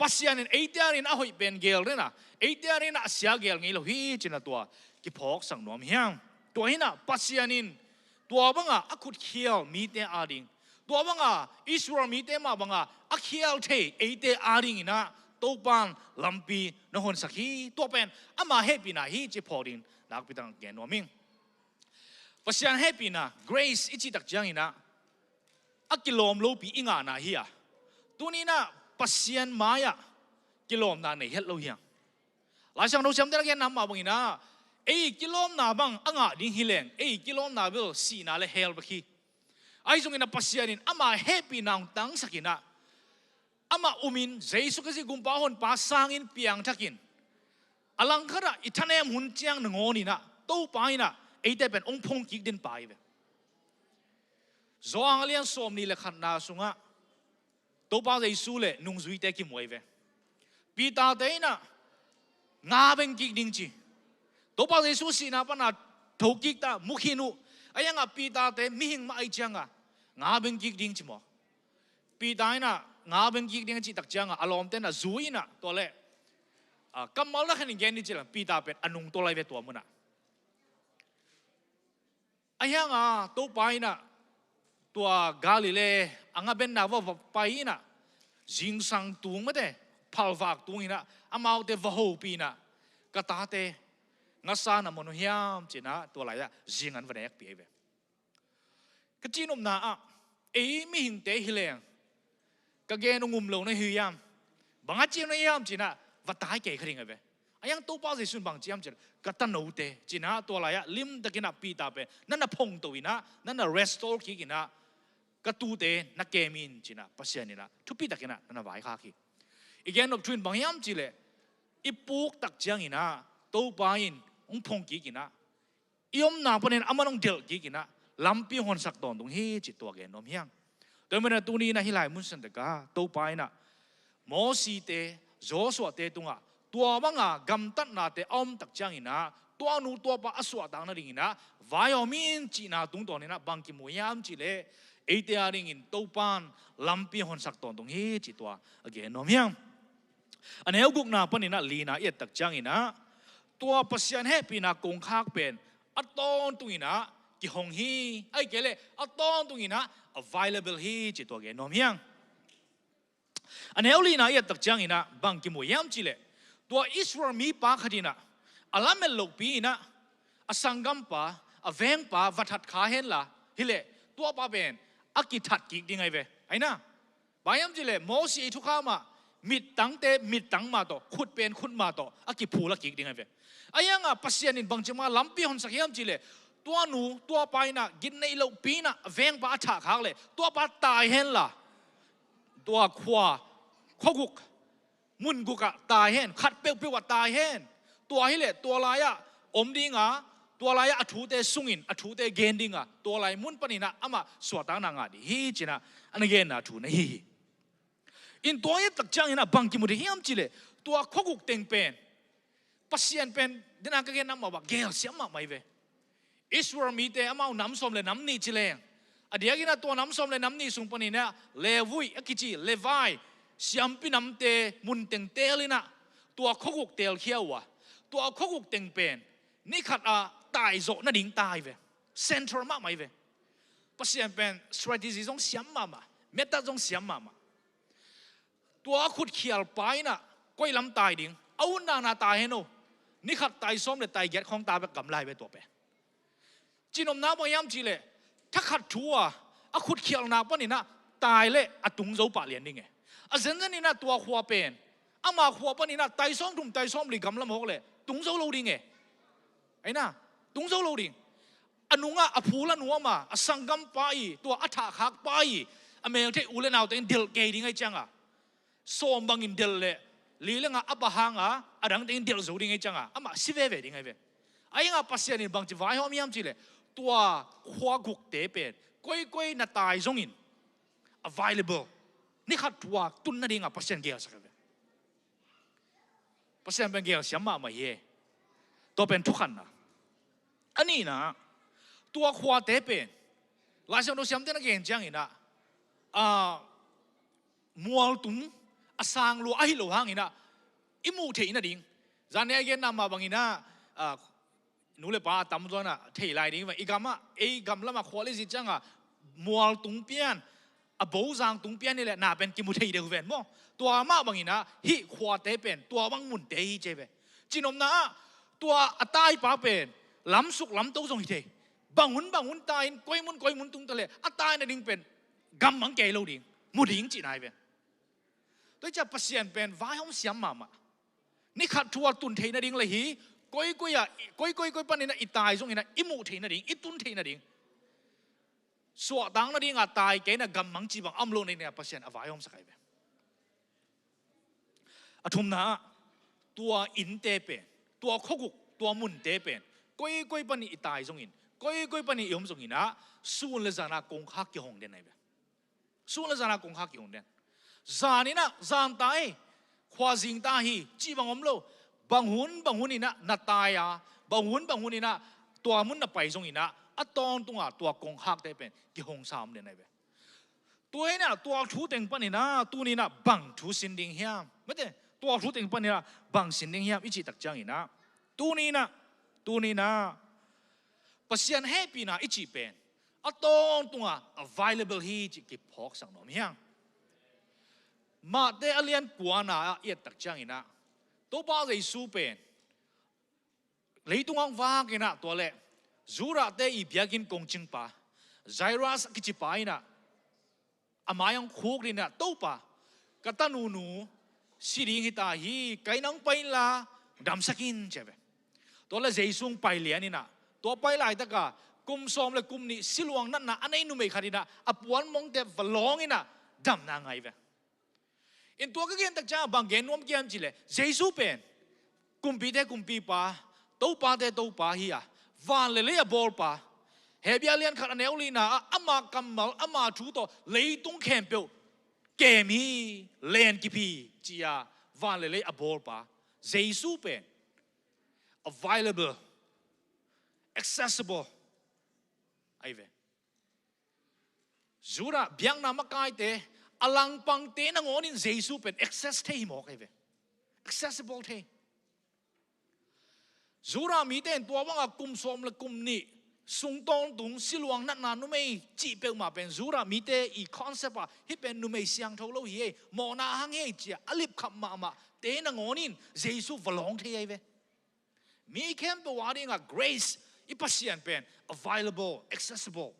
ปัสยันินไอ้เดียรินอาหอยเป็นเกลเลยนะไอ้เดียรินอาเสียเกลงี้เราฮีจินะตัวกิพอกสังหน่อมิงตัวนี้นะปัสยันินตัวบังอาคุดเขียวมีเตอาริงตัวบังอิสรามีเตมาบังอาเขียวเทไอ้เตอาริงนะตัวปันลำปีนหอนสักฮีตัวเป็นอามาเฮปีนะฮีจะพอดินนักพิจารณาเกณฑ์หน่อมิงปัสยันเฮปีนะ grace อิจิตักจังอินะอักกิโลมโลปีอิงานาฮีอะตัวนี้นะปัสยันมายะกิโลมนาในเฮลโลเฮียงหลายช่างเราจำได้แค่นำมาบังอินะเอ้กิโลมนาบังอ่างดิ่งฮิเลงเอ้กิโลมนาเบลสีนาเลเฮลบักฮีไอ้ตรงนี้นะปัสยันินอามาเฮปีนางตั้งสักินะอามาอุมินเจสุกสิกุมปะฮอนปัสสังอินเปียงทักินอลังคาระอิทันเอมหุ่นเจียงหนึ่งนี่นะตู้ไปนะไอ้แต่เป็นองค์พงกิกดินไปเว้ยจวงเลี้ยงสมนี่แหละขันนาสุงะตู้ไปเลยสู้เลยนุ่งจุยแต่กิมวยเว้ยปีตาเตยนะงาเป็นกิกดิ่งจีตู้ไปเลยสู้สินะปะนะถูกกิกตามุขินุไอ้ยังอ่ะปีตาเตมิหิงมาไอ้จังอ่ะงาเป็นกิกดิ่งจีมั้งปีตานะงาเป็นกิกดิ่งจีตักจังอ่ะอารมณ์เต้นอ่ะจุยนะตัวเล่กำมอลละแค่นี้แกนี่จีละปีตาเป็นอนุงตัวไรเวตัวมันอ่ะไอ้ยังตัวไปนะตัวกาลิเลอังเป็นนาว่าไปนะจิงสังตุงไม่ได้พัลวักตุงนะอามาเตวะโฮปีนะกตาเตงัสานะมนุษยามจีนะตัวไรอะจิงอันวันเอกปีเวกจีนมนาเอ้ไม่หิงเตฮิเลงกเกนงุมลงในหิยามบางจีนยามจีนะวัดตายเกยขริงเวไอ้ยังตัวป้าสิสุนบางจีมจีกตันโนเตจีนะตัวไรอะลิมตะกินะปีตาเปนั่นน่ะพงตัวนะนั่นน่ะ restore กิกินะกตูเตนักเกมินจีนะปัสยานินะทุปีตะกินะนั่นน่ะไว้ข้ากิอีกอย่างนกทวินบางยามจีเลยอีปุกตักจังอินะตัวป้าอินองพงกิกินะอีอมนาปนินอามันองเดลกิกินะลำปีหอนสักตอนตรงฮีจิตตัวแกนอมยังแต่เมื่อตัวนี้นะฮิไลมุนสันตะกาตัวป้าอินะโมสีเตโจสวเตตุงะตัวบังกำตัดนาเตอมตักจังอินะตัวนูตัวปะอสวดังนั่นเองนะวายอมินจีนาตุงตัวนี้นะบางกิมวยามจีเลเอเตียริงินตัวปานลำปีหอนสักตอนตรงฮีจิตัวเกนอมยังอันนี้กุกนาปนินะลีนาเอตักจังอินะตัวปัสยันเฮปีนากงคากเป็นอัตตอนตุงินะกิหงฮีไอ้เกเลอัตตอนตุงินะ available ฮีจิตัวเกนอมยังอันนี้ลีนาเอตักจังอินะบางกิมวยามจีเลตัวอิสรามีปาคดีนะอัลลาเมลลูปีนะอสังกัมปาอเวงปาวัฏขาเห็นละ ฮิเลตัวป้าเป็นอากิทัดกิกดิ้งไงเว้ไอ้นะบางยามจิเลโมสีทุกข้ามามิดตังเตมิดตังมาโตขุดเป็นขุดมาโตอากิผูละกิกดิ้งไงเว้ไอ้ยังอ่ะปัสยานินบางจังมาลำปีหอนสักยามจิเลตัวหนูตัวไปนะกินในโลกปีนะเวงป้าฉากหางเลยตัวป้าตายเห็นล่ะตัวขวาข้อกุกมุนกุกะตายเห็นขัดเปรี้ยวตายเห็นตัวฮิเลตัวลายะอมดิ้งอ่ะตัวลายอถูเตสุงินอถูเตเกนดิ้งอ่ะตัวลายมุนปนินะอามาสวดตังนางาดิฮีจินะอันเกนนะถูนะฮีอินตัวยัดตักจังนะบังกิมุดิฮิมจิเลตัวข้อกุกเต็งเป็นปัสยันเป็นดินักเกนน้ำมาบักเกลเสียมาไม่เวอิสวามีเตอามาน้ำส้มเลยน้ำนี่จิเลงอดียกินะตัวน้ำส้มเลยน้ำนี่สุงปนินะเลวุยอกิจิเลวายเสียมปีน้ำเตมุนเต็งเตลินะตัวข้อกุกเตลเขียววะตัวข้อกุกเต็งเป็นนี่ขัดตายโจนั่นดิ่งตายเว้เซ็นทรัลมากไหมเว้ปัสยันเป็น strategy จงเสียมมาเมตาจงเสียมมาตัวขุดเขียลไปน่ะก้อยลำตายดิ่งเอาหน้าตายให้โน่นี่ขัดตายซ้อมเลยตายเก็ดของตาแบบกำไรไปตัวเป็นจีนอมน้ำบางยามจีเลยถ้าขัดชัวขุดเขียลนาปนี่นะตายเลยตุงโจปะเลียนดิ่งไงเซนนี่นะตัวหัวเป็นมาหัวปนี่นะตายซ้อมทุ่มตายซ้อมหลีกำลำหกเลยตุงโจโลดิ่งไงไอ้น่ะตุงโจโลดิ่งอนุงะพูละนัวมาสังกัมไปตัวอัฐขักไปอเมริกาอุเลนเอาแต่เดลเกดิ่งไงจังส้มบางอินเดลเลยลีเลงอับหางดังแต่อินเดลสูดิ่งไงจังมาสิเวดิ่งไงเว้ไอ้ยังปัสยานี่บางจีวายหอมยามจีเลยตัวหัวกุกเตเป็ดก้อยน่ะตายจงอิน available นี่ขัดตัวตุนนั่นเองปัสยานเกี่ยวสักเว้ปัสยานเป็นเกี่ยวเสียมาไม่เย่ตัวเป็นทุกขันนะอันนี้นะตัวขวาเตเป็นหลายสิ่งเราเสียมเต้นกันจังอินะมัวตุงสร้างลัวไอ้หลวงอินะอิมูเทอินะดิ่งจานนี้เกันนำมาบางอินะนู่นเลยป้าตำตัวน่ะเทลายดิ่งว่าอีกกำละมาขวาเลยสิจังมัวตุงเปียนบ่าวจางตุงเปียนนี่แหละน่าเป็นกิมุเทเดียวกันมั้งตัวมาบางอินะฮิขวาเตเป็นตัวบางมุนเตยเจ็บจีนอมนะตัวตายป้าเป็นล้ำสุกล้ำโตทรงฮิเทบางหุ่นตายก้อยมุนตุงตะเลตายนั่นดิ่งเป็นกำมังเกลดิ่งมุดิ่งจีนายเป็นตัวจะปัสยันเป็นวายห้องเสียมมานี่ขัดทัวตุนเทนั่นดิ่งเลยฮีก้อยปนนี่นะอีตายทรงฮินะอิมูเทนั่นดิ่งอีตุนเทนั่นดิ่งสวดดังนั่นดิ่งตายเกน่ะกำมังจีบังอัมโลนี่เนี่ยปัสยันวายห้องสักไงเป็นทุ่มนะตัวอินเตเป็นตัวข้อกุกตัวมุนเตเป็นก้อยปนนี่อีตายทรงฮินก้อยปนนี่ยมทรงฮินะส่วนละจานากงฮักกี่ห้องเด่นไหนเป็นส่วนละจานากงฮักกี่ห้องเด่นจานี่นะจานตายควาจิงตาฮีจีบังอมโลบางหุ่นนี่นะนัดตายบางหุ่นนี่นะตัวมุนน่ะไปทรงฮินะตอนตัวตัวกงฮักได้เป็นกี่ห้องสามเด่นไหนเป็นตัวนี้นะตัวชูเต็งปนนี่นะตัวนี้นะบังชูสินดิ่งเฮียมไม่ได้ตัวชูเต็งปนนี่นะบังสินดิ่งเฮียมอีจีตักจังอีนะตัวนี้นะปัสยันแฮปปี้นะอีจีเป็นตอนตัว available ฮีจีกิพอกสังนมเฮียมาเตอเลียนกวนนะเอียตักจังอีนะตัวบ้าใจสู้เป็นเลยตัวว่างกินะตัวเล่จูระเตอีเบียกินกงจิงปะไซรัสกิจิปายนะมายังคุกนี่นะตัวปะกตันนูสิริหิตาฮีไกนังไปละดำสกินใช่ไหมตัวละเจสุงไปเลียนี่นะตัวไปหลายตะกะกุมซ้อมเลยกุมนี่สิลวงนั่นนะอันนี้นุ่มไม่ขัดนะอปวนมองแต่ฟลองนี่นะดำนางไงเว้อินตัวก็เกินตักจ้าบางเกณฑ์นวมเกี่ยมจิเลยเจสุเป็นกุมปีเตกุมปีปะตัวปะเตตัวปะฮีอะวันเลยบอลปะเฮียเลียนขัดอันเอวลีนะมากำมัลมาชูตัวเลยตุ้งแคมเปิลเกมฮีเล่นกี่ปีจีอาวันเลยบอลปะเจสุเป็น available accessible ไอ้เว้จูระเบียงน้ำกายเตะอลังปังเตะนังอนินเจสุเป็น access เทหมอกไอ้เว้ accessible เทจูระมีเตนตัวว่างกุมสมและกุมนี่สุงตองตุงสิลวงนั่นนุ่มไม่จีเปิลมาเป็นจูระมีเตอีคอนเซปต์ที่เป็นนุ่มไม่เสียงเท่าเราเย่มอนาหังเย่จีอลิบขับมาเตะนังอนินเจสุฟลองเทไอ้เว้มีแค่ตัวว่าเรื่อง grace อีปัสยันเป็น available accessible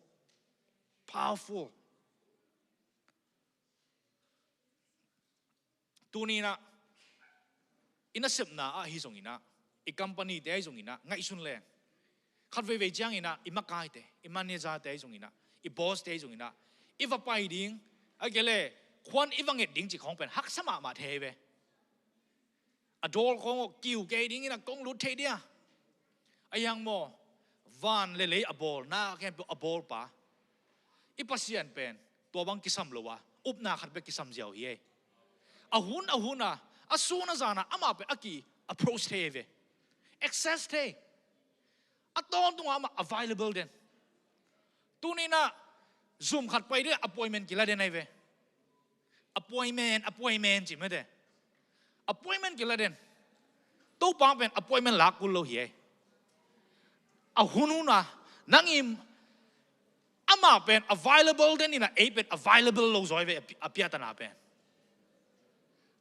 powerful tu ni na ina sep na a hi zong ina i company te ai zong ina ngai sun le khat ve chang ina i makai te i manager te ai zong ina i boss te ai zong ina i va pai ding a gele khwan i vanget ding chi khong pen hak sama ma the ve adol khong kiu ke ding ina kong lut the dia ayang mo van le abol na ken abol pa i pasian pen to bang kisam lowa up na khat be kisam jiao hi ahuna asuna zana ama pe aki approach the ve access the aton tu ama available den tu ni na zoom khat pai de appointment kila de nai ve appointment chi me de appointment kila den to pa pen appointment la kul lo hi ahununa nangim ama pen available den ina e pen available lo zoi ve apiata na pen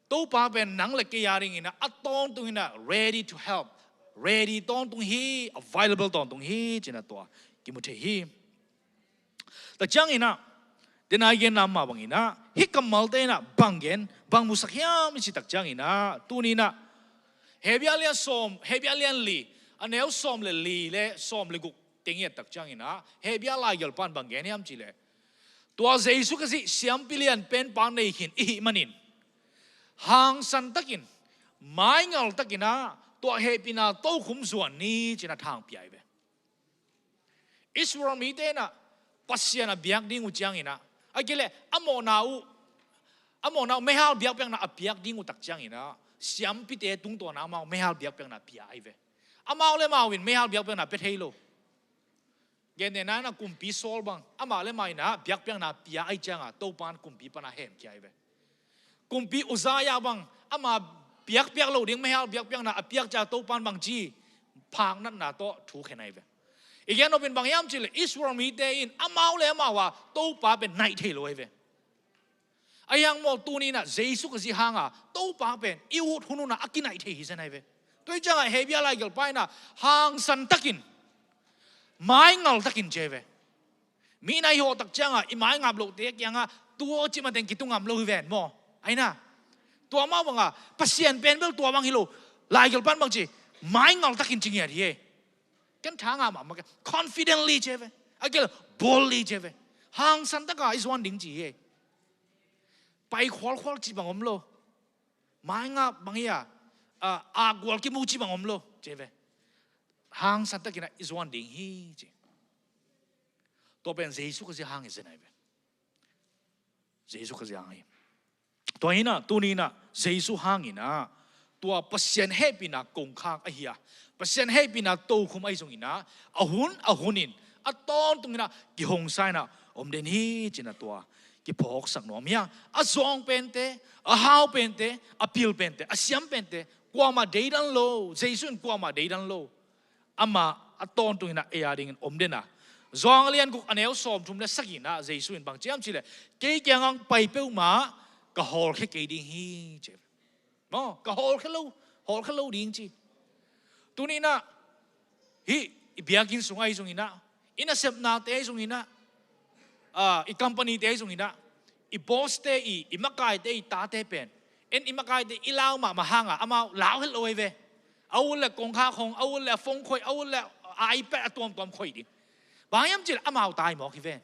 to pa pen nang le ke yaring ina aton tu ina ready to help ready ton tung hi available ton tung hi china to ki mu the hi ta chang ina dena gen nam ma bang ina hi kamal te na bangen bang musakya mi chi tak chang ina tu ni na hebialian li aneu som le li le som le guk tengye tak chang ina hebia la yal pan bangen yam chi le to jesu ka si siam pilian pen pan nei hin i manin hang san takin mai ngal takina to hepina to khum zuan ni china thang piai ve iswar mi te na pasiana biak ding u chang ina agile amona me hal biak peng na apiak ding u tak chang ina siam pi te tung to na ma me hal biak peng na piai ve amao le mawin me hal biak peng na pe thelo gen ne na kumpi sol bang ama le mai na biak peng na pia ai chang a to pan kumpi pana hem kiai ve kumpi uzaya bang ama biak lo ding me hal biak na apiak cha to pan bang chi phang nan na to thu khenai ve igen no ben bang yam chi le iswar mi te in amao le ma wa to pa ben nai the lo ve ayang mo tu ni na jesu ka si hanga to pa ben i hut hunu na akinai the hi sanai ve toi chang he bia lai gel pai na hang san takin mai ngal takin che ve mi nai ho tak chang i mai ngap lo te kyang a tuo chi ma den ki tu ngam lo ven mo ai na tua mau bang pasien pen bel tua bang hilo lai gel pan bang chi mai ngal takin ching ya hi kan thang ma confidently che ve agel boldly che ve hang san taka is one ding chi he pai khol chi bang om lo mai nga bang ya a gol ki mu chi bang om lo che ve hang san takina is one ding hi chi to ben jesu ka si hang is nai ve jesu ka si hang hi to ina tu ni na jesu hang ina tua pasien happy na kong khang a hiya pasien happy na to khum ai jong ina ahunin aton tung ina ki hong sai na om den hi china tua ki phok sak nom ya a zong pente a hau pente a pil pente a siam pente kwa ma deidan lo jesu kwa ma deidan lo ama aton tung ina e ding om den na zong lian guk aneu som thum le sakina jesu in bang chiam chile ke kyang pai peu ma ka hol khe ke ding hi che no ka hol khalo ding chi tu ni na hi biakin sungai jong ina sep na te jong ina i company te jong ina i boss te i makai te ta te pen en i makai te ilaw ma hanga ama law hel oi ve au le kong kha khong au le phong khoi au le ipad atom khoi ding bayam chil amao tai mo ki ve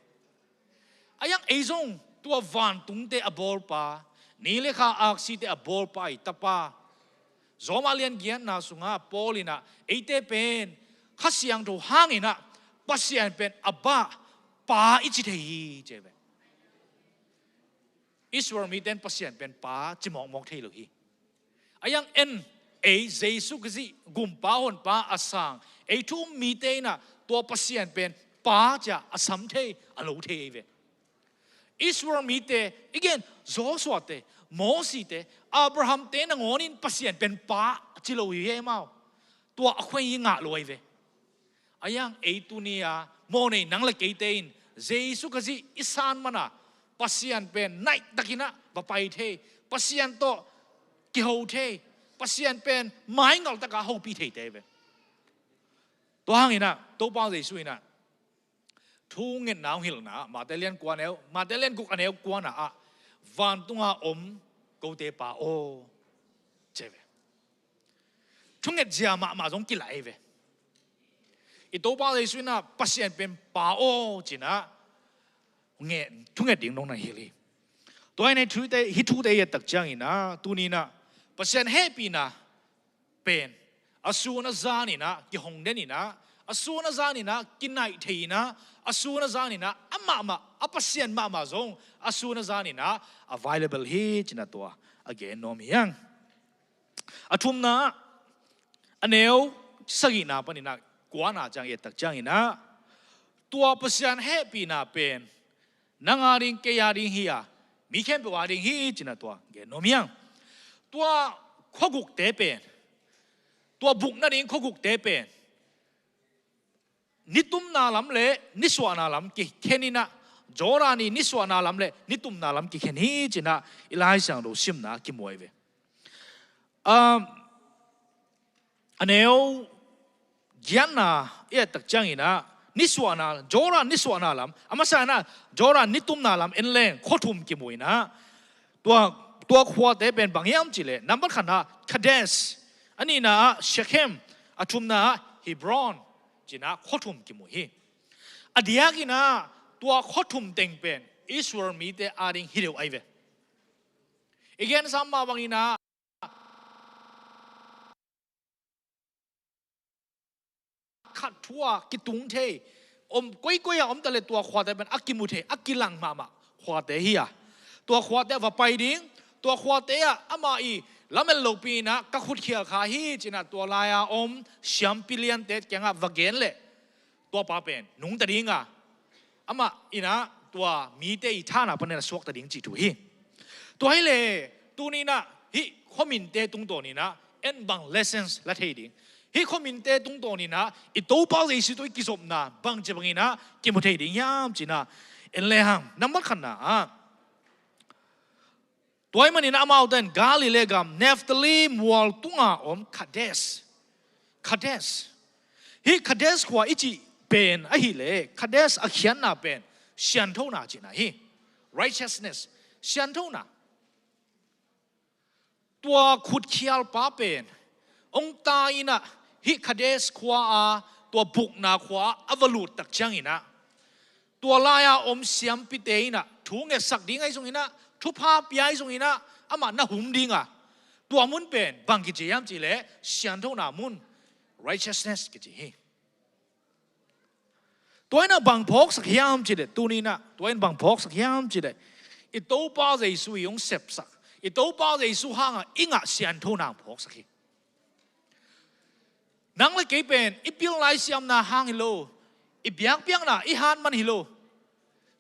ayang ezong tua van tung te abol pa ni le kha aksi te abol pa i tapa zomalian gian na sunga polina ite pen khasiang to hangina pasian pen aba pa ichi the hi chebe iswar mi ten pasian pen pa chimong mong thei lo hi ayang en e jesu kzi gumpa hon pa asang e thu mi te na to pasian pen pa cha asam thei alo thei ve iswar mi te again Joshua te Moses te Abraham te na ngonin pasien pen pa chilo ye mau tua akhwai nga loi ve ayang e tu nia mo nei nang la ke te in jesu ka ji isan mana pasien pen nai takina ba pai the pasien to ki ho the pasien pen mai ngal ta ka ho pi the te ve to hang ina to pa jesu ina ทุ่งเงินหนาวหิลนะมาแต่เลี้ยนกวนเอวมาแต่เลี้ยนกุกอันเอวกวนนะวันตุงอาอมกูเตปาโอเจ็บทุ่งเงินเจียมาจงกินไหลเวอีตัวป้าเลยสุนัขปัสยันเป็นปาโอจีน่ะเงี้ยทุ่งเงินดิ่งลงในฮิลีตัวในทุเตฮิทุเตยตักจังอีนะตัวนี้นะปัสยันเฮปีนะเป็นอาสูนจานี่นะกิหงเดนี่นะอาสูนจานี่นะกินไหนทีนะอาสูนจานี่นะมาปัสยันมาจงอาสูนจานี่นะ available ฮีจีน่ะตัว again โนมียังอาทุ่มนะอันเอวสกินาปนินะกว่านาจังเอตักจังอีนะตัวปัสยันเฮปีนะเป็นนางอาริงเกียริงฮีอะมีแค่เป็นวาริงฮีจีน่ะตัวเกโนมียังตัวข้อกุกเตเป็นตัวบุกนั่นเองข้อกุกเตเป็นนิตุมนาลำเล่นิสวานาลำกิแค่นี้นะจอรานีนิสวานาลำเล่นิตุมนาลำกิแค่นี้จีน่ะอีลายสังรู้ซิมนะกิมวยเวอันเอวยันนะเอตักจังอีนะนิสวานาจอรานิสวานาลำอามาสานะจอรานิตุมนาลำเอ็นเล่ข้อทุ่มกิมวยนะตัวขวดเป็นบางอย่างจีเลยนับขันนะคาเดสอันนี้นะเชคเฮมอาทุมนะฮิบรอนจีนะข้อทุ่มกิมวยอดียกินะตัวข้อทุ่มเต็งเป็นอิสราเอลมีแต่อาริงฮิเดวไอเวอีกอย่างสามมาบางอีนะขัดทั่วกิตุงเทก้อยแต่เลยตัวขวดเป็นอักกิมุเทอักกิลังมาขวดเฮียตัวขวดว่าไปดิ้งตัวขวดอามาอีแล้วมันโลปีนะก็ขุดเขียขาฮีจีน่ะตัวลายแชมปิเลียนเตแกงวาเกนเลยตัวป้าเป็นนุ่งตะดิ้งอามาอีนะตัวมีเตอีท่านะปนเนี่ยสวกตะดิ้งจีตุฮีตัวให้เลยตัวนี้นะฮิข้อมินเตตุงตัวนี้นะเอ็นบังเลสเซนส์ละเทดิ้งฮิข้อมินเตตุงตัวนี้นะอีตัวป้าเลยสิตัวกิจสมนะบังเจ็บงี้นะกิมุเทดิ้งยามจีน่ะเอ็นเลยฮังน้ำมันขันนะตัวมันนี่นะมาเอาแต่กาลิเลกัมเนฟตลีมัวตุงอาคาเดสฮิคาเดสขวาอิจิเป็นอะฮิเลคาเดสอะเขียนนาเป็นเชียนเท่านาจีนะฮิ righteousness เชียนเท่านาตัวขุดเขียลป้าเป็นองตาอินะฮิคาเดสขวาตัวบุกนาขวาอวลูดตักจังอินะตัวลายเสียมปิเตอินะถุงเอสักดิ้งไอ้ตรงอินะทุพาปีไอ้ตรงนี้นะอามาน่าหุ่มดิ้งตัวมุนเป็นบางกิจยามจีเล่เสียนเท่านามุน righteousness กิจฮีตัวนั้นบางพกสักยามจีเล่ตัวนี้นะตัวนั้นบางพกสักยามจีเล่อีตัวป้าจะอิสุยงเสพสักอีตัวป้าจะอิสุห่างอิงเสียนเท่านาพกสักฮีนังเลยกี่เป็นอีเปียงไลเสียมนาห่างฮิโลอีเปียงนะอีฮันมันฮิโล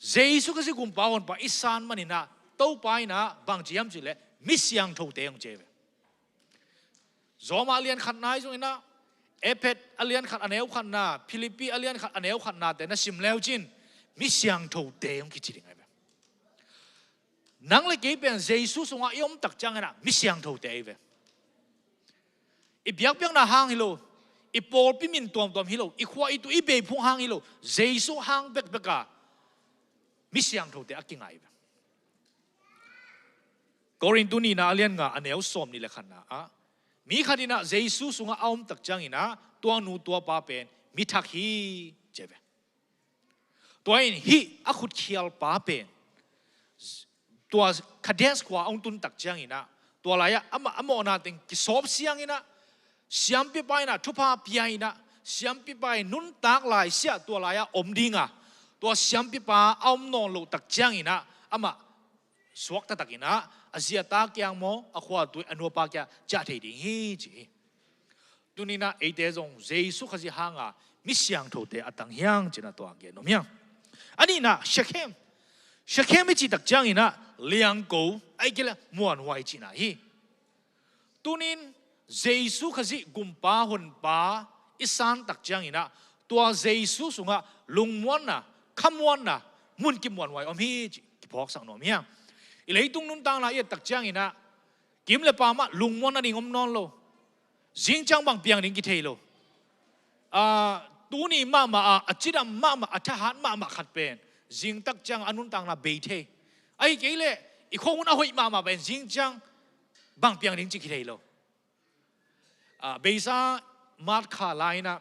เจสุก็สิกุมปาวันปะอีสานมันนี่นะตัวไปนะบางจียมจีเล่มิสยังทูเตงเจเวจอมาเลียนขัดนายตรงนี้นะเอเปตเลียนขัดอันเอวขัดนาฟิลิปปีเลียนขัดอันเอวขัดนาแต่น่ะสิมเลวจินมิสยังทูเตงกิจริงไงแบบนังเลยกี่เป็นเจสุสงะยมตักจังนะมิสยังทูเตงเวอีเบียกนะห่างฮิโลอีโปลปิมินตัวฮิโลอีขวาอีตัวอีเบยพุงห่างฮิโลเจสุห่างเบกกะมิสยังทูเตงกิงไงแบบกอรินตุนีน่าเลียนงาอันเอวสมนี่แหละขันนะมีขันนี่นะเจสุสุงะเอามตักจังอินะตัวนูตัวป้าเป็นมิทักฮีเจ็บตัวอินฮีอาขุดเขียลป้าเป็นตัวคาเดสขวาองตุนตักจังอินะตัวอะไรอะอโมนาติงกิสอบเสียงอินะเสียมปีไปนะทุพาปีอินะเสียมปีไปนุนตักลายเสียตัวอะไรอะอมดิงะตัวเสียมปีไปเอามนอนลูตักจังอินะสวกตักอินะอาเซียตากยังโมอขวาตัวอนุปากยาจะเทดิ้งฮีจีตุนีนะเอเดซงเจสุขสิหางมิสยังโทเตอตังยังจีน่ะตัวเกนอมยังอันนี้นะเชคเฮมไม่จีตักจังอินะเลี้ยงกูไอ้เกล้มวนไว้จีน่ะฮีตุนินเจสุขสิกุมปาหุนปาอิสานตักจังอินะตัวเจสุสุงะลุงมวนนะขมวนนะมุนกิมวนไว้อมฮีจีพอกสังนอมยังอีเลยตุงนุนตังละเอียดตักจังอินะกิมเลปามาลุงมวนนั่นเองอมนอนโลจิงจังบางเปียงนิ่งกิเทโลต ตูนี่มาจิดมาทหารมาขัดเป็นจิงตักจังอนุนตังนาเบยเทไอ้เกลี่ยอีกคนเอาหิมาเป็นจิงจังบางเปียงลิงจิกเทโลเบย์ซามาร์คาไลน์นะ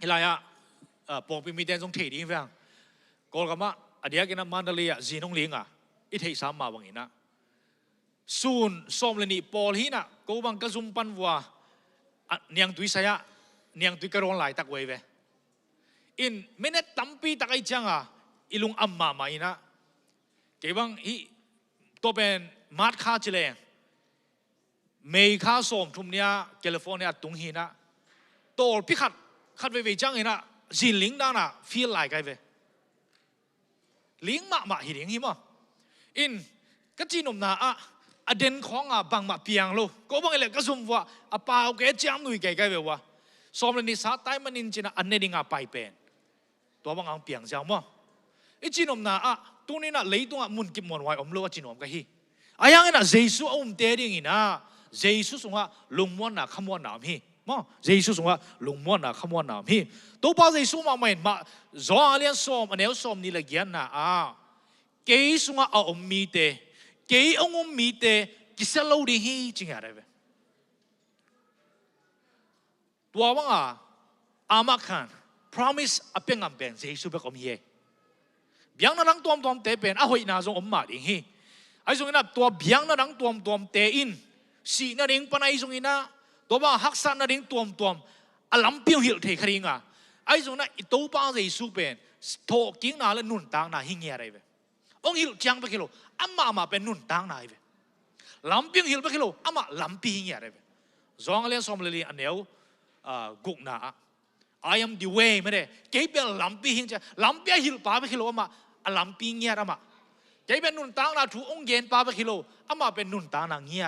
เฮลายะปองเป็นมีเดนทรงเทดีฟังกอลกามาอดีตกินมันเดลียจีนงลิงอีเทสามมาบังอินะซูนสมเลนีปอลฮีนะกูบังกระซุมปันวัวเนียงตุยสายะเนียงตุยกระโรนไหลตักไว้เวอินเมเนตตั้มปีตักไอจังอิลุงอัมมาไม่นะเก็บังฮีตัวเป็นมาร์คาเจเลงเมย์ข้าสมทุ่มเนี้ยแคลิฟอร์เนียตุงฮีนะโตลพิขัดไปจังเห็นนะจีนลิงด้านน่ะฟีลไลค์ไงเวลิงมาหิลิงฮีมั้งอินก็จีนอมนาอเดนของบางมาเปียงโลก็บางอะไรก็สมว่าเปล่าแกจำหนุ่ยไกลๆเววะสมเลยนิสัยตายมันนินจีน่ะอันนี้ดิ่งไปเป็นตัวบางอังเปียงจำมั้งไอจีนอมนาตัวนี้น่ะเลยตัวมุนกิมมอนไว้อมโลว่าจีนอมกันฮียังไงน่ะเจสุอมเตดิ่งนะเจสุสงว่าลุงมวนน่ะขมวนน้ำฮีมั้งเจสุสงว่าลุงมวนน่ะขมวนน้ำฮีตัวป้าเจสุมาไม่มาจอเลียนสมอันนี้สมนี่ละเกียนน่ะเกยสงว่าอมมีเตเกยองมมีเตกิเซลูดีฮีจริงอะไรเว้ตัวว่าอามาคัน promise อเปียงอันเป็นเจสุเบกอมเย่เบียงนั่งตัวเตเป็นหอยนาจงอมมาดิ่งฮีไอ้ตรงนี้นะตัวเบียงนั่งตัวเตอินสีนั่งดิ่งปนัยตรงนี้นะตัวว่าฮักษานั่งดิ่งตัวลำเปียงหิลเทคริงไอ้ตรงนั้นอีตัวป้าเจสุเป็นโถกิ้งนาและนุ่นต่างนาหิงเงี้ยอะไรเว้องหิลจังไปกิโลอามาเป็นนุ่นต่างนาเว้ลำเปียงหิลไปกิโลอามาลำปีเงี้ยอะไรเว้จงเลี้ยงสมเลยอันเดียวกุกนาI am the way ไม่ได้เกี่ยวกับลำปีหิงจะลำปีหิลป้าไปกิโลอามาลำปีเงี้ยอามาเกี่ยวกับนุ่นต่างนาถูกองเย็นป้าไปกิโลอามาเป็นนุ่นต่างนาเงี้ย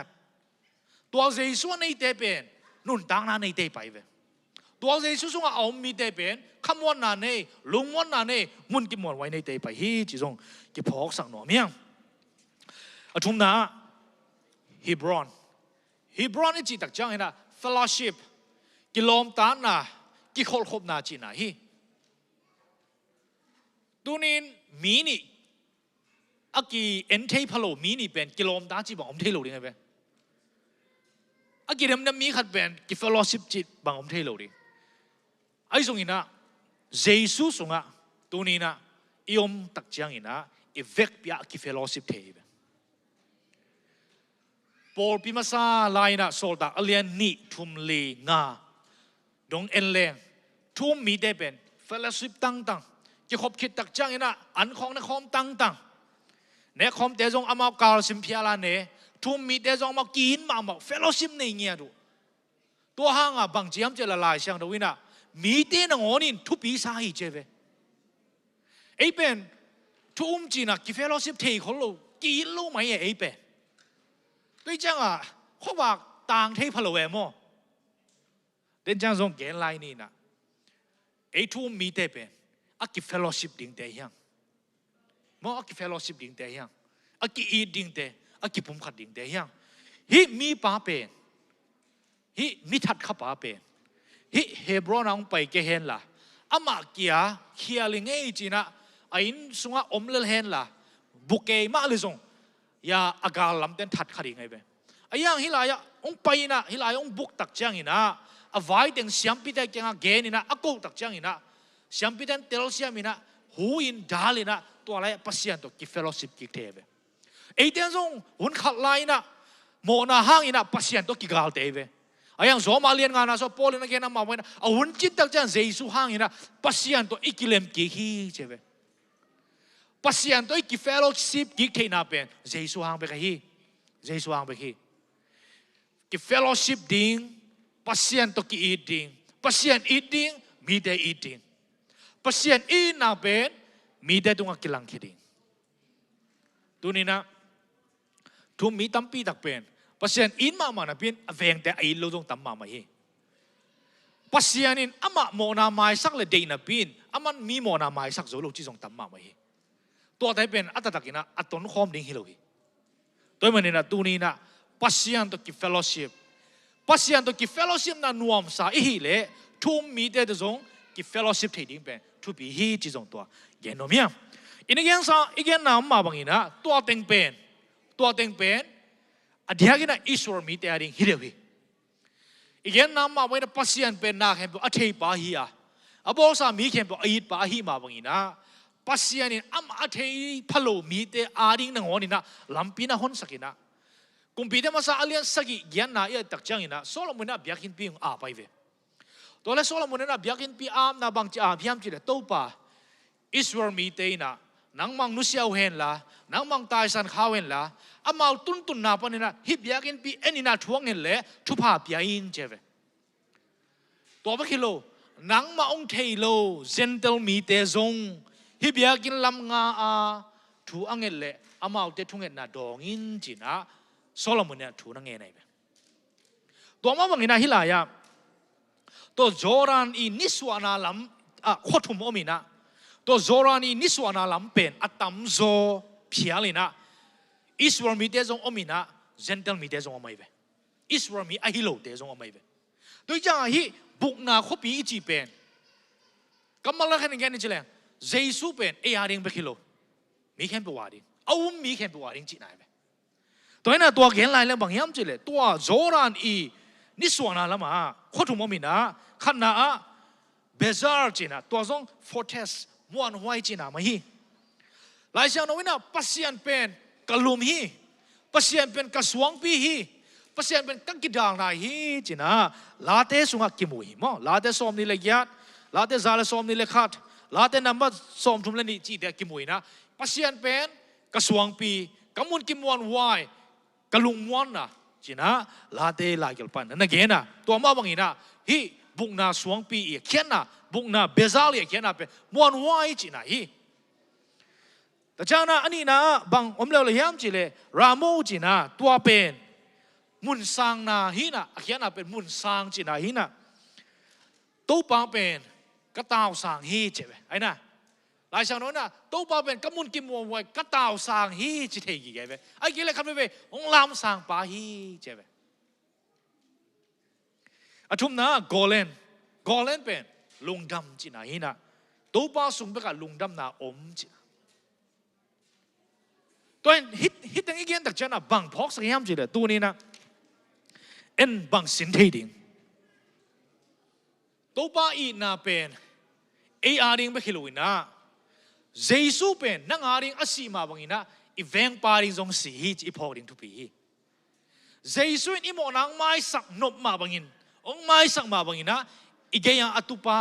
ตัวเจสุในเตเป็นนุ่นต่างนาในเตไปเว้ตัวเจสุสงเอามีเตเป็นขมวนนาเน่ลุงวนนาเน่มุนกิมวนไว้ในเตไปฮีจีจงกิพอกสังหน่อเมียงทุ่มนาฮิบรอนนี่จีตักจังเห็นนะ fellowship กิโลมตานนะกิโคลคบนาจีนะฮีตัวนี้มีนี่อากีเอ็นเทพโลมีนี่เป็นกิโลมตานจีบังอมเทโลดิไงเป็นอากีเดมนั้นมีขัดเป็นกิ fellowship จีบังอมเทโลดิไอ้ตรงนี้นะเจสุสงะตัวนี้นะยอมตักจังนะอีเวกพิอากิเฟลโลสิบเทปปอลพิมาซาไลน์นะโซลตาอเลียนนี่ทุ่มลีงาดงเอ็นเลงทุ่มมีได้เป็นเฟลโลสิบตั้งที่ขบคิดตักจังนะอันของนักคอมตั้งเนี่ยคอมเตจงอามาเกาลสิมพิอาลาเนี่ยทุ่มมีเตจงมากินมาเฟลโลสิบในเงี้ยดูตัวห้างบางจีมจะละลายเสียงดวินะมีเตนงอนินทุปีสาหิเจเวไอเป็นทุ่มจีน่ะกิเฟลโลสิบเทคนเรากินรู้ไหมไอเป็นด้วยจังเขาบอกต่างเทพโลเวมอเดินจังส่งแกนไลน์นี่นะไอทุ่มมีเตเป็นกิเฟลโลสิบดิ่งเตยังมอกิเฟลโลสิบดิ่งเตยังกิอีดิ่งเตกิปุ่มขัดดิ่งเตยังฮิมีป้าเป็นฮิมีทัดข้าป้าเป็นฮิเฮบรอนเอาไปเกเฮนล่ะอามาเกียเขียลิงเอจีน่ะไอ้สุงะอมเลเฮนล่ะบุกเกมาเลยส่งยาอากาลำเต็นทัดขัดยังไงเป็นไอ้ยังฮิลายะองไปนะฮิลายองบุกตักจังอินะอวายเต็งเสียมพิเตกยังเกนินะอกูตักจังอินะเสียมพิเตนเตลเซียมินะหูอินดาลินะตัวอะไรปัสยันตัวกิเฟลสิบกิเทเบไอ้เต็งส่งหุ่นขัดไลนะโมนาห้างอินะปัสยันตัวกิกาลเตเบไอ้ยังโซมาเลียนงานนะโซโปลินะเกนะมาไว้นะเอาหุ่นจิตตักจังเจสุห้างอินะปัสยันตัวอิกิเลมกิฮีเจเบปัสยันตัวกิเฟลสิบกิเทน่าเป็นเจสุห้างเบกฮีเจสุห้างเบกฮีกิเฟลสิบดิ่งปัสยันตัวกิอีดิ่งปัสยันอีดิ่งมีเดอีดิ่งปัสยันอีน่าเป็นมีเดตุงกิลังคิดิ่งตัวนี้นะทุ่มมีตั้มปีตักเป็นปัสยันอินมานะเป็นเวงแต่ไอ้ลูกตรงตั้มมาฮีปัสยันอินอามาโมนาไม้สักเลยเดน่ะเป็นอามันมีโมนาไม้สักโซลูกที่ตรงตั้มมาฮีตัวแต่เป็นอัตตะกินะอัตตนคอมดิ่งฮิโลฮีตัวมันนี่นะตัวนี้นะปัสยันตัวกิเฟลโลชิพปัสยันตัวกิเฟลโลชิพนั้นนวมสาอีเล่ทุ่มมีเดตุง ki fellowship thei ding pen thu pi hi chi jong to gen no miam in again sa again na ma bangina to teng pen adhiagina ishwar mi te aring hirewi again na ma wena pasian pen na khem athei pa hi a abo sa mi khem ait pa hi ma bangina pasian in am athei phalo mi te aring na ngoni na lampina hon sakina kumpide masa alian sagi gian na ya takchang ina solomon na biakin pi a pai ve to le solomon na biakin pi am na bang cha phiam chi le to pa iswar mi te na nang mang nusiaw hen la nang mang tai san khawen la amau tun na panina hi biakin pi enina thuang hen le thupa piain cheve to ba khilo nang ma ong thei lo gentle mi te zong hi biakin lam nga a thu angel le amau te thungen na dongin china Solomon ya thu na nge nai be to ma bangina hilaya to Joran I niswana lam khothum omina to Joran I niswana lam pen atam zo phialina Iswar mi te jong omina gentle mi te jong omai be Iswar mi ahilo te jong omai be doi jang hi bukna khopi ichi pen kamala khan ngen ni chile Jesu pen e aring be khilo mi khem be wari awum mi khem be waring chi nai be toy na tua gen lai le bang yam chile tua Joran I niswana lama khothum omina khanna a bezar china tua jong fortes muan huai china ma hi lai siang no wina pasian pen kalum hi pasian pen kaswang pi hi pasian pen kakidang na hi china late sunga kimui mo late som ni le gyat late zala som ni le khat late number som thum le ni chi de kimui na pasian pen kaswang pi kamun kimwan wai kalung muan na china late la gel pan na ge na to ma bang ina hi bukna swang pi khian na bukna bezal khian na pe muan wai china hi ta chana ani na bang omlo le yam chile ramo china tua pen mun sang na hi na khian na pen mun sang china hi na to pa pen ka taw sang hi che ai na lai sang no na to pa pen kamun kim mo wai ka taw sang hi chi thei gi ge be ai ge le khan be ong lam sang pa hi che be athum na golen pen lungdam china hi na to pa sung be ka lungdam na om chiตัวฮิตตั้งอีกอย่างตักจันบังพอกสักยามจีเลยตัวนี้นะบังสินเทียงตัวป้าอีน่าเป็นอาริงไปขิลุยนะเจสุเป็นนังอาริงอาศิมาบังอินะอีเวงปาริงจงสีฮิจีพอริงทุปีเจสุอิโมนังไม่สักนบมาบังอินองไม่สักมาบังอินะอีเกียอัตุปา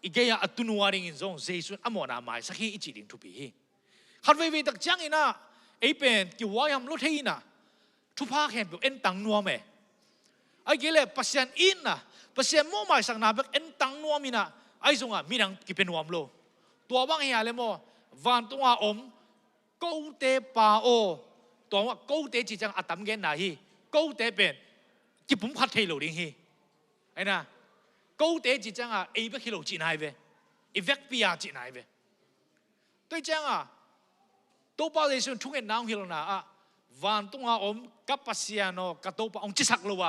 อีเกียอัตุนวาริงจงเจสุอโมนาไม่สักฮิจีริงทุปีขัดเวตักจังอินะไอเป็นกิวายามลุที่น่ะทุพาแข่งเป็นตังนัวไหมไอ้เกล่ปัสยันอินน่ะปัสยันโม่หมายสังนาเป็นตังนัวมีน่ะไอ้ทรงอ่ะมีนังกิเป็นนัวมโลตัวบางอย่างเลยโม่วันตัวอมกูเตปาโอตัวว่ากูเตจีจังอัตมเกนนาฮีกูเตเป็นกิปุ่มขัดเทโลดิ้งฮีไอ้น่ะกูเตจีจังอ่ะไอ้เบกิโลจีนายเวอีเวกปีอาจีนายเวตัวจังอ่ะตัวป้าเดชนทุ่งเงินน้ำฮิโลนาอ่ะวันตัวอมกับปัสยานอกับตัวป้าองจิสักลัว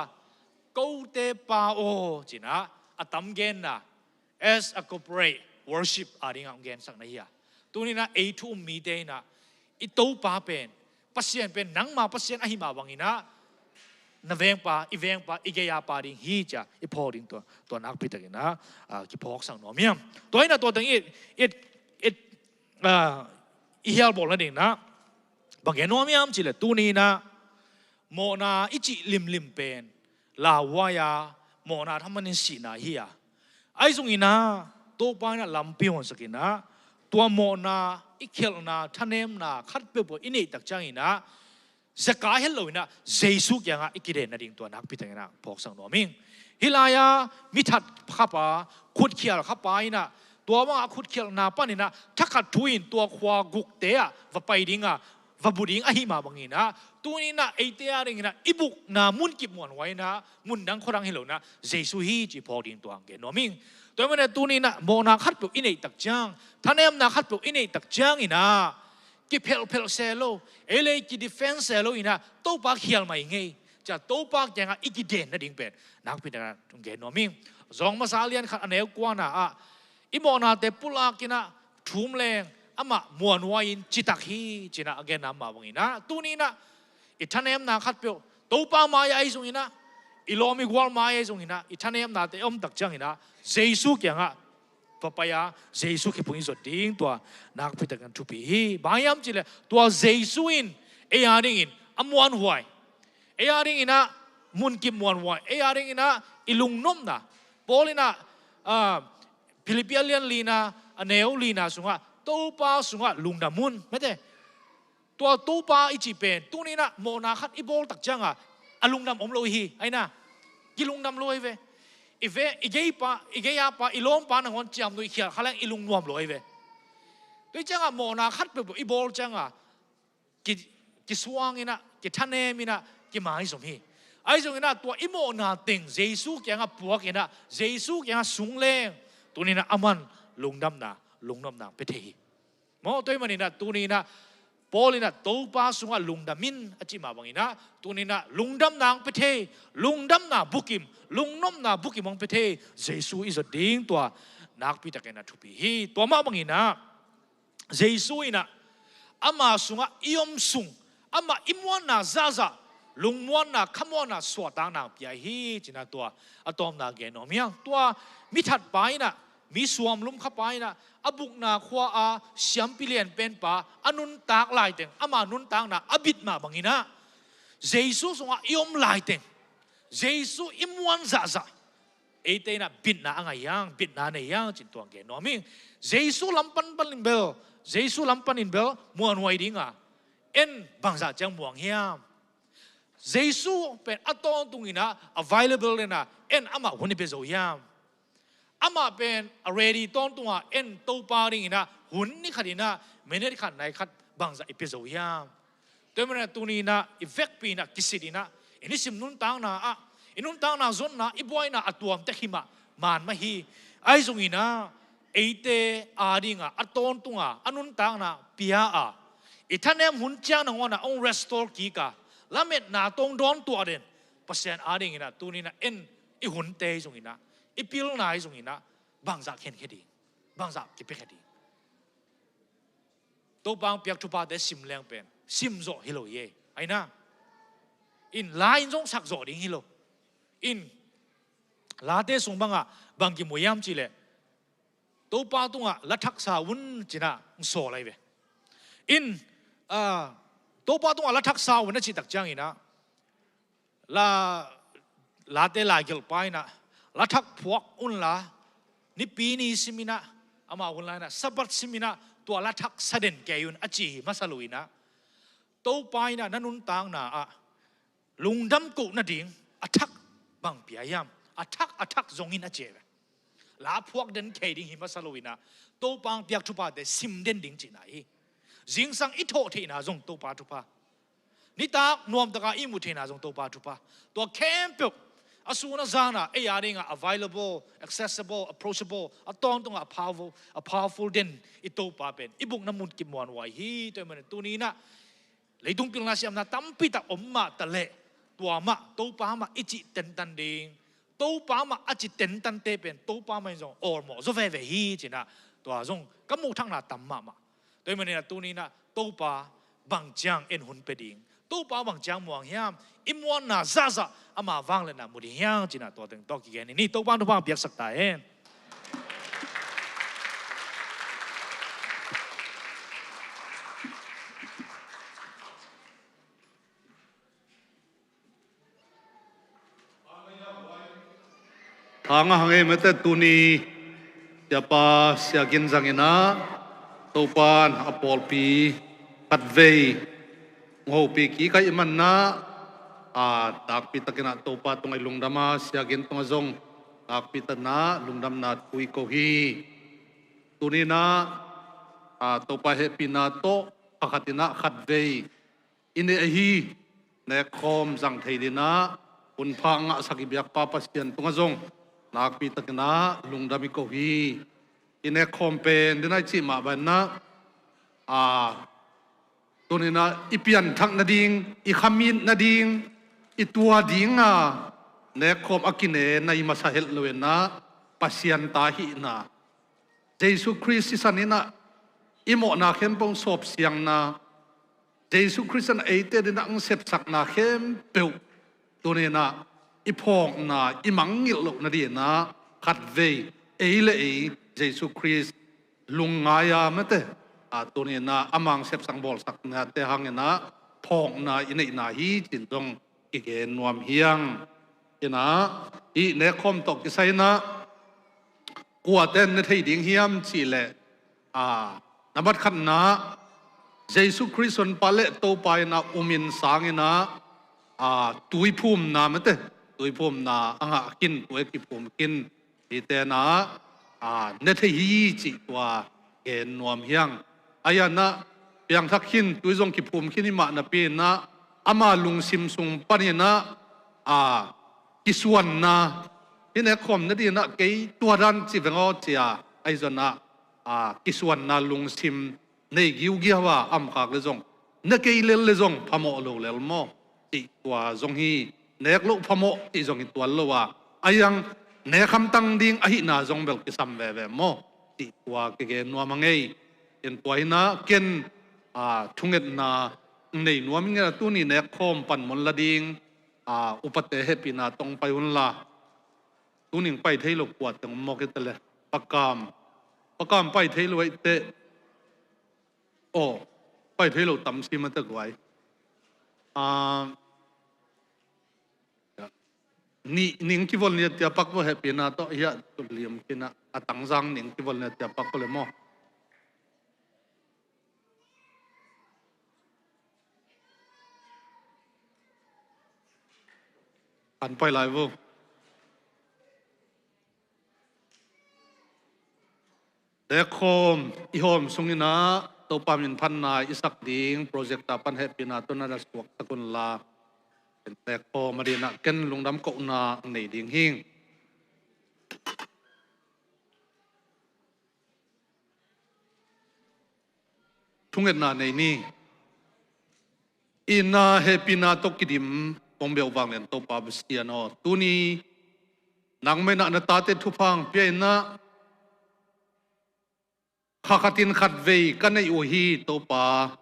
กูเตปาโอจีน่ะอัตมเกนน่ะ as a corporate worship อะไรเงี้ยองเกนสักไหนอ่ะตัวนี้นะทุ่มมีเดน่ะอีตัวป้าเป็นปัสยานเป็นนังมาปัสยานอหิมาวังอินะนเวงป้าอีเวงป้าอีเกียป้าดิ้งฮีจ้ะอีพอดิ้งตัวนักพิจารณากิพอกสังนอมีมตัวนี้นะตัวตั้งอีเฮียบอกแล้วเองนะบางแกน้อมีมจิเลตัวนี้นะโมนาอิจิลิมเป็นลาวายาโมนาทำมันสินาเฮียไอ้ตรงนี้นะตัวป้านะลำพิวสักนะตัวโมนาอิเคลนาท่านเอ็มนาคัดเปบอินี่ตักจังอินะจะกลายเห็นเลยนะเจสุกยังไงอิกิเดนนั่นเองตัวนักพิจารณาพอกสังนอมิงฮิลายามิทัดข้าป่าขุดเขียลข้าป่าอินะตัวว่าขุดเขียลนาปานี่นะถ้าขัดทุยตัวควากุกเตะว่าไปดิ้งว่าบุดิ้งอหิมาบางอินะตัวนี้นะไอเตะอะไรนะอีบุกนามุนกิบมวนไว้นะมุนดังคนรังเฮโลนะเจสุฮีจีพอดิ้งตัวอังเกนอมิงตัวมันตัวนี้นะโมนาขัดปุอินเอตักจังท่านเอ็มนาขัดปุอินเอตักจังอินะกิเพลเซโลเอเลกิดิเฟนเซโลอินะโตปากเขียลมาอย่างไงจะโตปากยังไงอีกิเดนนั่นเองเป็นนักพิจารณาตรงเกนอมิงจองมาซาเลียนขัดอันเอลกว่านะ อิโมนาเตปุลากินะทุ่มแรงอามามัวนัวอินจิตักฮีจินะอเกนอามาบังอินะตัวนี้นะอิทันเอ็มนาขัดเปียวตัวป้ามายาไอซุงอินะอิลอมิกวอลมายาซุงอินะอิทันเอ็มนาเตอมตักจังอินะเจสุเกียงะปะปายาเจสุขี้ปุ่นสดดิ้งตัวนักพิจารณาทุบีฮีบางยามจิเลตัวเจสุอินเอียริงอินอมวันหวยเอียริงอินะมุนกิมวันหวยเอียริงอินะอิลุงนมนะโปลินะฟิลิปปินส์ลีนาอเนลลีนาสุงะตัวป้าสุงะลุงดามุนไม่ได้ตัวป้าอิจิเป็นตัวนี้นะโมนาคัดอีโบลตักจังอ่ะอลุงดำอมโลฮีไอ้น่ะกิลุงดำโลยเวอีเวอีเกย์ป้าอีเกย์ป้าอีล้อมป้าหนังวันจำด้วยเขียนขลังอีลุงนวมโลยเวด้วยจังอ่ะโมนาคัดเป็นอีโบลจังอ่ะกิสว่างอินะกิทันเนมินะกิมาอิสมฮีไอ้ส่วนนั้นตัวอิโมนาติงเจสุแกงอ่ะปวกอินะเจสุแกงอ่ะสูงแรงตัวนี้นะอามันลุงดำนะลุงดำนะเป็นเที่มอตัวมันนี่นะตัวนี้นะพอลินะตัวป้าสุงะลุงดำมินอจิมาบังอินะตัวนี้นะลุงดำนางเป็นเที่ลุงดำนะบุกิมลุงนมนะบุกิมองเป็นเที่เจสุอิสดิ้งตัวนักพิจารณาทุบีฮีตัวมาบังอินะเจสุอินะอามาสุงะอิยมสุงอามาอิมวันนะซาซาลุงมวนนะขมวนนะสวดต่างนางเปียฮีจินะตัวอะตอมนาเกนอมยังตัวมิถัดไปนะมีสวมลุมเข้าไปนะอบุกนาขวาอาเสียมปิเลียนเป็นป่าอนุนตากลายเต็งอามานุนตากนะอบิดมาบังอินะเจสุสงะยอมลายเต็งเจสุอิมวันซาซาเอเตนะบิดนาอ่างยังบิดนาเนียงจินตัวเกนอมิงเจสุลำปันปันอินเบลเจสุลำปันอินเบลมวนไว้ดิ้งอ่ะเอ็นบางซาจังมวงเฮียมเจสุเป็นอัตอนตุงอินะ available เลยนะเอ็นอามาวันนี้เป็นโซยามอามาเป็น ready ตอนตัวเอ็นตัวปาริงอินะหุ่นนี่ขัดอินะเมเนตขัดไหนขัดบางซาอีเป็นโซยามตัวมันตัวนี้นะอีเฟกปีนะกิสิดีนะอินิสิมนุนตังนะอ่ะอินุนตังนะซอนนะอีบอยนะอัตวมเตขิมะมานมาฮีไอซุงอินะเอเตอาดิงอ่ะอัตอนตุงอ่ะอนุนตังนะปียาอ่ะอีท่านเอ็มหุ่นจ้างนะว่านะอง restore กีกาละเม็ดนาตรงโดนตัวเด่นเปอร์เซ็นต์อาดิงอินะตัวนี้นะเอ็นอีหุ่นเตยซุงอินะอีพิลนายซุงอินะบางจากเห็นแค่ดีบางจากกิบแค่ดีตัวบางเปียกทุบาเดซิมแรงเป็นซิมโซฮิโลเย่ไอ้นะอินลายจงสักโซดิ้งฮิโลอินลาเตส่งบางอ่ะบางกิมวยามจีเล่ตัวป้าตุงอ่ะละทักษาวุ้นจีน่ะโซอะไรเว้อินตัวป้าตุงอ่ะละทักษาวุ้นจีตักจังอินะลาเตลายเกลไปนะละทักพวกอุนละนี่ปีนี้สิมินะอามาอุนละนะสับัดสิมินะตัวละทักสะเด่นแกยุนอจีมาสลุยนะตัวไปนะนันุนตังนะอ่ะลุงดำกุนะดิ่งอัทักบางเปียยามอัทักจงอินอเจวลาพวกเด่นแกดิ่งหิมาสลุยนะตัวบางเปียกทุบาเดซิมเด่นดิ่งจีไหนจิงสังอิโตเทนะจงตัวปาทุบานี่ตานวมตะกาอิมุเทนะจงตัวปาทุบาตัวแคมป์อาสูนัจานะเอียริงอ่ะ available accessible approachable อัตอนตรงอ่ะ powerful เด่นอิโตปาเป็นอิบุกน้ำมุนกิมวันไว้ฮีตัวมันตัวนี้นะเลยตุงพิลนาเสียมนะตั้มปิตาอมมาตะเละตัวมาตัวปามาอิจิเต็นตันดิงตัวปามาอิจิเต็นตันเตเป็นตัวปามาจงออร์มอสเวเวฮีจีนะตัวจงก็มูทั้งน่ะตั้มมาตัวมันเนี่ยตัวนี้นะตัวปาบางจังเอ็นหุ่นเป็ดิงตัวปาบางจังมวงยามอิมวันน่ะซาซาอามาฟังเลยนะมุดิยังจีน่ะตัวตึงตัวกี่แกนี่ตัวบ้านตัวบ้านเปียกสักตาเองทางหางเอเมตตุนีจะปาเสียกินสังอินะตัวปานอปอลปีปัดเวงหูปีกี้กันมันนะตักพิตกินะตัวปาตรงไอลุงดามาเสียกินตรงจงตักพิตนะลุงดำนาคุยโคฮีตัวนี้นะตัวปาเฮปินาโตขัดตินะขัดเวอินเอฮีเนคอมสังเทดินะอุนพังสักิบยักปาปัสเซียนตรงจงนักพิตกินะลุงดามิโคฮีอินเนคอมเป็นดินัยชิมาบันนะตัวนี้นะอีเปียนทักนาดิงอีขมินนาดิงอีตัวดิงเนคอมอากินเนในมาสาเหตุเลยนะปัสยันตาหินะ Jesus Christ sanina imo na khem pong sop siang na Jesus Christ an eite din ang sep sak na khem peu tunena ipong na imangil lo na di na khatve eile e Jesus Christ lungaya mate tunena amang sep sang bol sak na te hangena pong na inei na hi chin dong igen nuam hiang ina I ne khom tok ki sai na kuaten ne thei ding hiam chi le namat khat na Jesus Christ on pale to pai na umin sangina tui phum na mate tui phum na anga kin tui ki phum kin ite na ne thei hi chi tua gen nuam hiang ayana piang thak hin tui jong ki phum kin ma na pe na ama lung sim sung panina kisuan na ine khom na di na ke tua ran chi vengo chia ai zona kisuan na lung sim nei giu giawa am khak le jong na ke le jong phamo lo lel mo ti tua jong hi nek lo phamo ti jong hi tua lo wa ayang ne kham tang ding a hi na jong bel ki sam ve ve mo ti tua ke ge no mangai en toina ken thunget na nei no minga tu ni ne khom pan mon la ding upate happy na tong payun la tuning pai thei lo kwat tong mo ke tele pakam pai thei lo te pai thei lo tam si ma te gwai ni ning ki vol ne tia pak bo happy na to ya tu liam kina atang jang ning ki vol ne tia pak ko le mo an pai lai vô để khom i hom sungina to pamin phan na isak ding project ta pan happy na to na da suak takun la để khom marina ken lungdam ko na nei ding hing thunget na nei ni ina happy na to kidim pong beo bang len to pa bisiano tuni nang me na tate thupang pe na khakatin khat ve kanai o hi to pa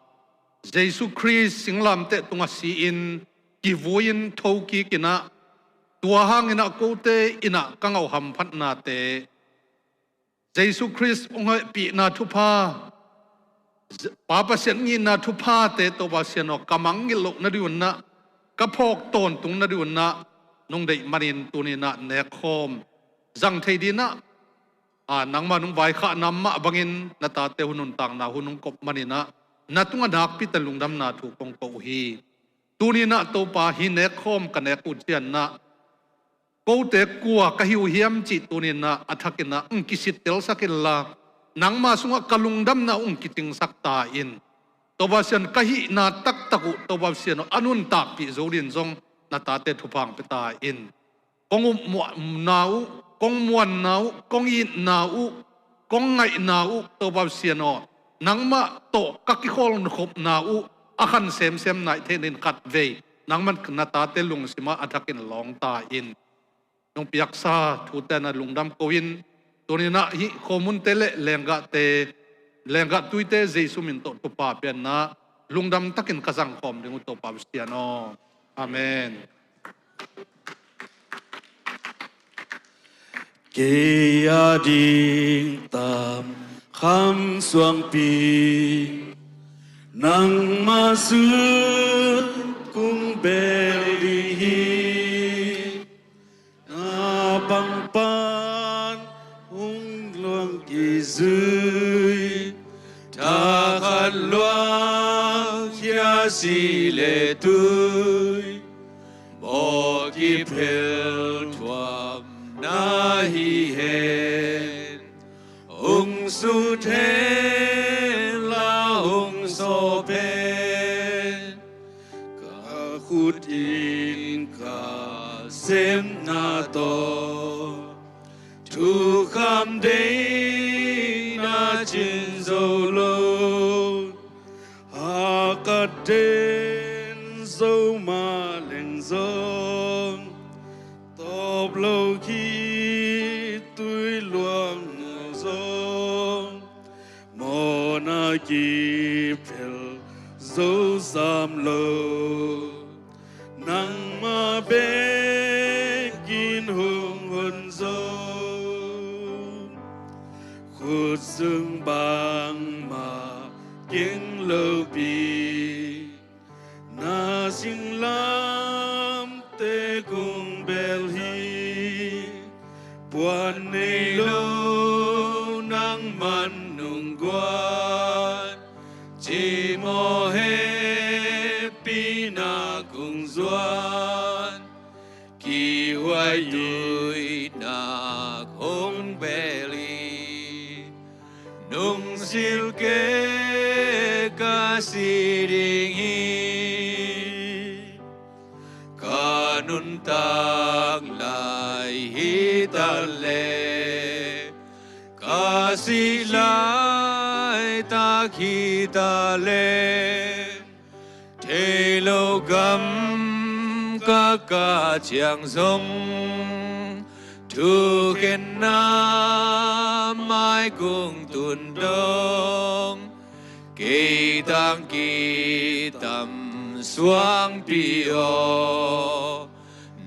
Jesus Christ singlam te tunga si in ki voin thoki kina tua hang ina ko te ina kangau ham phat na te Jesus Christ ong pi na thupa papa sen ni na thupa te to ba siano kamang ngil lok na diun na kapok ton tung na diun na nong dei manin tunina ne khom jang thei dina nang manung vai kha namma bangin na ta te hunun tang na hunung kop manina na tunga dak pi talungdam na thu kong ko hi tunina to pa hi ne khom ka ne ku chian na ko te kuwa ka hiu hiam chi tunina athakina kisit tel sakilla nang ma sunga kalungdam na kiting sakta in tobasian kahi na tak taku tobasian anun tak pi zodin zong na tate thupang peta in kong nau kong muan nau kong in nau kong ngai nau tobasian nangma to kakihol khop nau akhan sem nai thenin kat ve nangman na tate lung sima athakin long ta in nong piaksa thuten na lungdam koin tonina hi khomun tele lenga tuite Jesu min to pa pian na lungdam takin kazang khom ding to pa bistiano amen ke ading tam kham suang pi nang masut kung beli hi bang pan hung luang ki zui ta khat luang chia si le tui bo ki phel thuam na hi hen ung su the la ung so pen ka khut in ka sem na to thu kham de na chin zo lo ha ka den zo ma leng zong top lo khi tui luang zong ki phel zo sam lo nang ma be kin hung hun zo khut sương bang ma kieng lo bi na sing lam te kung bel hi buan nei lo nang man nung guan chỉ mò he pi na kung doan kỳ hoài đuôi na không beli nung sil ke kasih dingin kanun tang lai hitale kasih lai tak hitale thế lâu găm các ca chiang sông thu khen nam mai cùng tuần đông kỳ tăng kỳ tâm xuống pio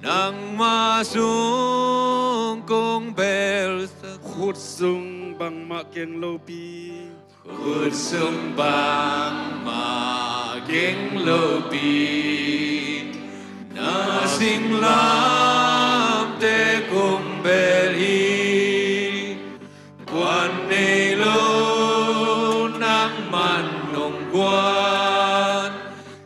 nang ma xuống cùng bel khut sung bằng ma kieng lo pi khut sung bằng ma kieng lo pi na sing lam te cùng bel hi quan nei lo nang man nong quan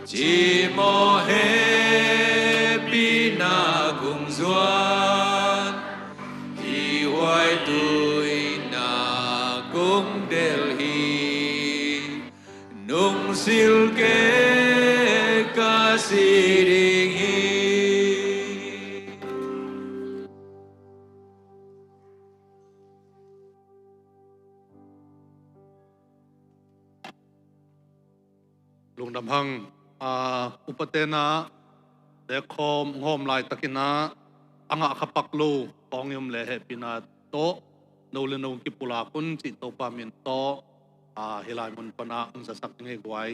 chỉ mò he pi na cùng doan thì hoài tuổi na cũng del hi nung sil ke kasih ding hi lung dam hang upatena de khom ngom lai takina anga khapaklu pongyum le he pina to no le no ki pula kun chi to pa min to hilai mun pana ang sasak nge gwai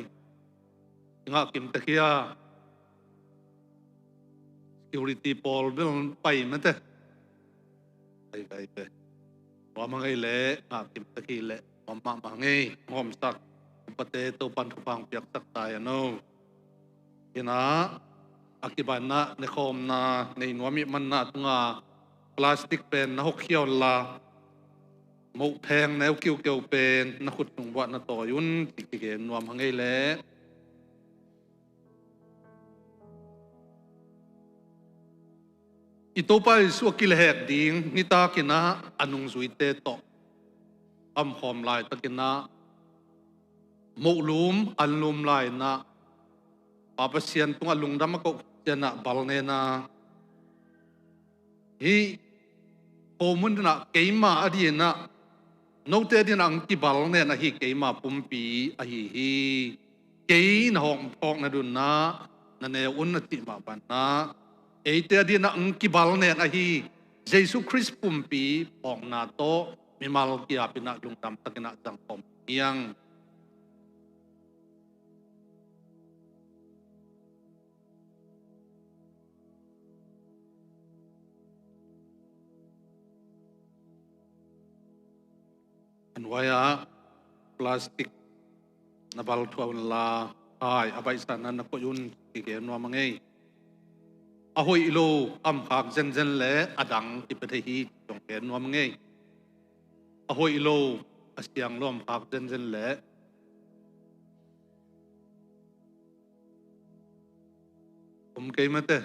nga kim takia security pol bil pai mate ai ai pe wa mangai le nga kim taki le ma mangai ngom sak pate to pan khupang piak tak ta ya no ina akibana ne khom na nei nwami man na tunga plastic pen na hok khiaw la mo pheng neu kiu kiu pen na khut tung wa na to yun ti ti ge nuam hangai le itopa isu akil hek ding nita kina anung zuite to am khom lai takina mo lum an lum lai na papasian tunga lungdam ko jana balne na hi pomun na keima adina note din ang ki balne na hi keima pumpi a hi kein hong pok na dun na ne unnati ma ban na eite din ang ki balne na hi Jesus Christ pumpi pok na to mimal ki apina lungdam takina jang pom yang waya plastik na bal tuaw la ay abay sana na ko yun kike no mangai ahoy ilo am khak zen le adang ti pathehi tong ke no mangai ahoy ilo asyang lom khak zen le kay mate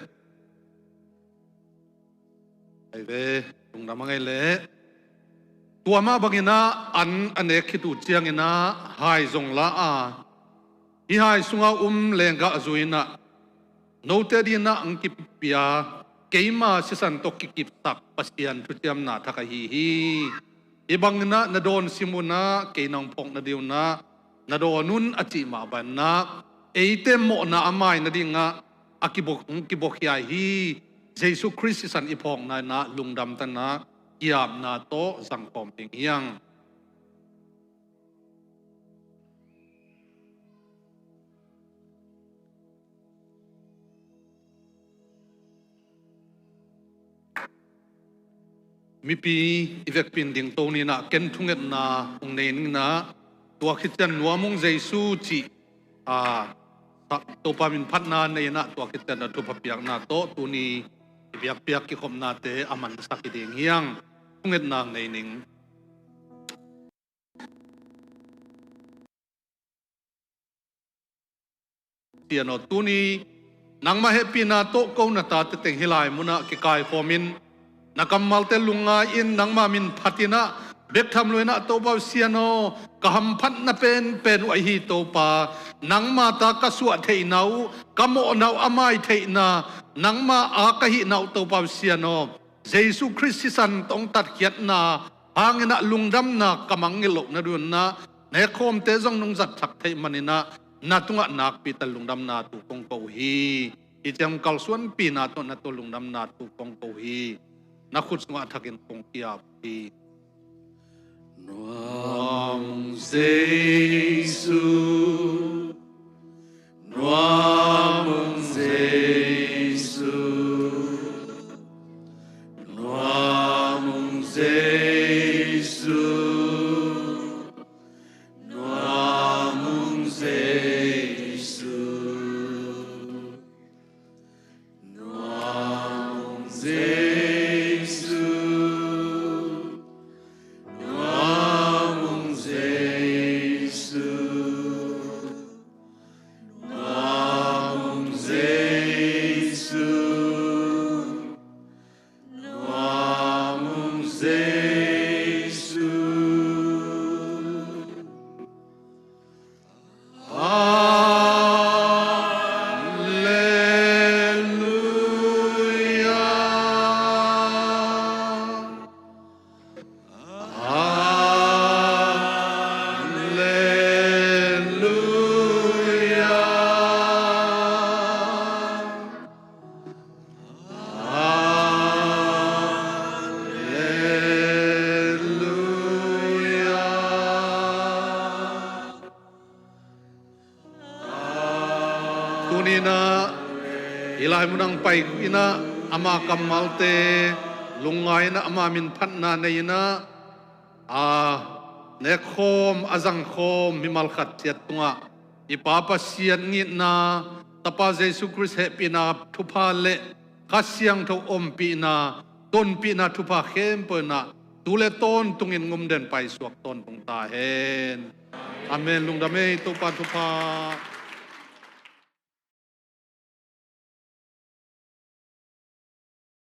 ay ve tung na mangai le tua ma bangina an anek khitu chiangina hai zong la hi hai sunga lenga azuina no te dina angki pia keima sisan to kikip tak pasian thutiam na thaka hi ibangna na don simuna keinang pong na diuna na donun achi ma banna eite mo na amai na dinga akibok hi Jesus Christ san ipong na lungdam tan na kiam na to sang pom ting yang mi pi ivek pin ding to ni na ken thunget na ong nei ning na tua khitan nuamung Jesu chi to pa min phat na nei na tua khitan na thu papiak na to tu ni biak piak ki khom na te aman sakhi ding hiang thunget na nei ning tiano tu ni nang ma happy na to ko na ta te teng hilai muna ki kai khomin nakamal te lunga in nang ma min phatina bek tham loina to ba siano kaham phat na pen wai hi to pa nang ma ta ka suwa thei nau kamo nau amai thei na nang ma a ka hi nau to pa siano Jesu Christ san tong tat khiat na hangena lungdam na kamangelo na dun na ne khom te jong nung zat thak thei manina na tunga nak pi tal lungdam na tu kong ko hi item kal suan pi na to lungdam na tu kong ko hi na khut nga thakin kong kia pi Noam Jesu Noam Jesu Noam Jesu Noam Jesu Noam Jesu tunina ilai munang pai ina ama kamalte lungai na ama min phatna neina ne khom azang khom mimal khat chiat tunga ipapa sian ngi na tapa Jesu Christ happy na thupa le khasyang tho om pi na ton pi na thupa khem pe na tule ton tungin ngum den pai suak ton pung ta hen amen lungdame to pa thupa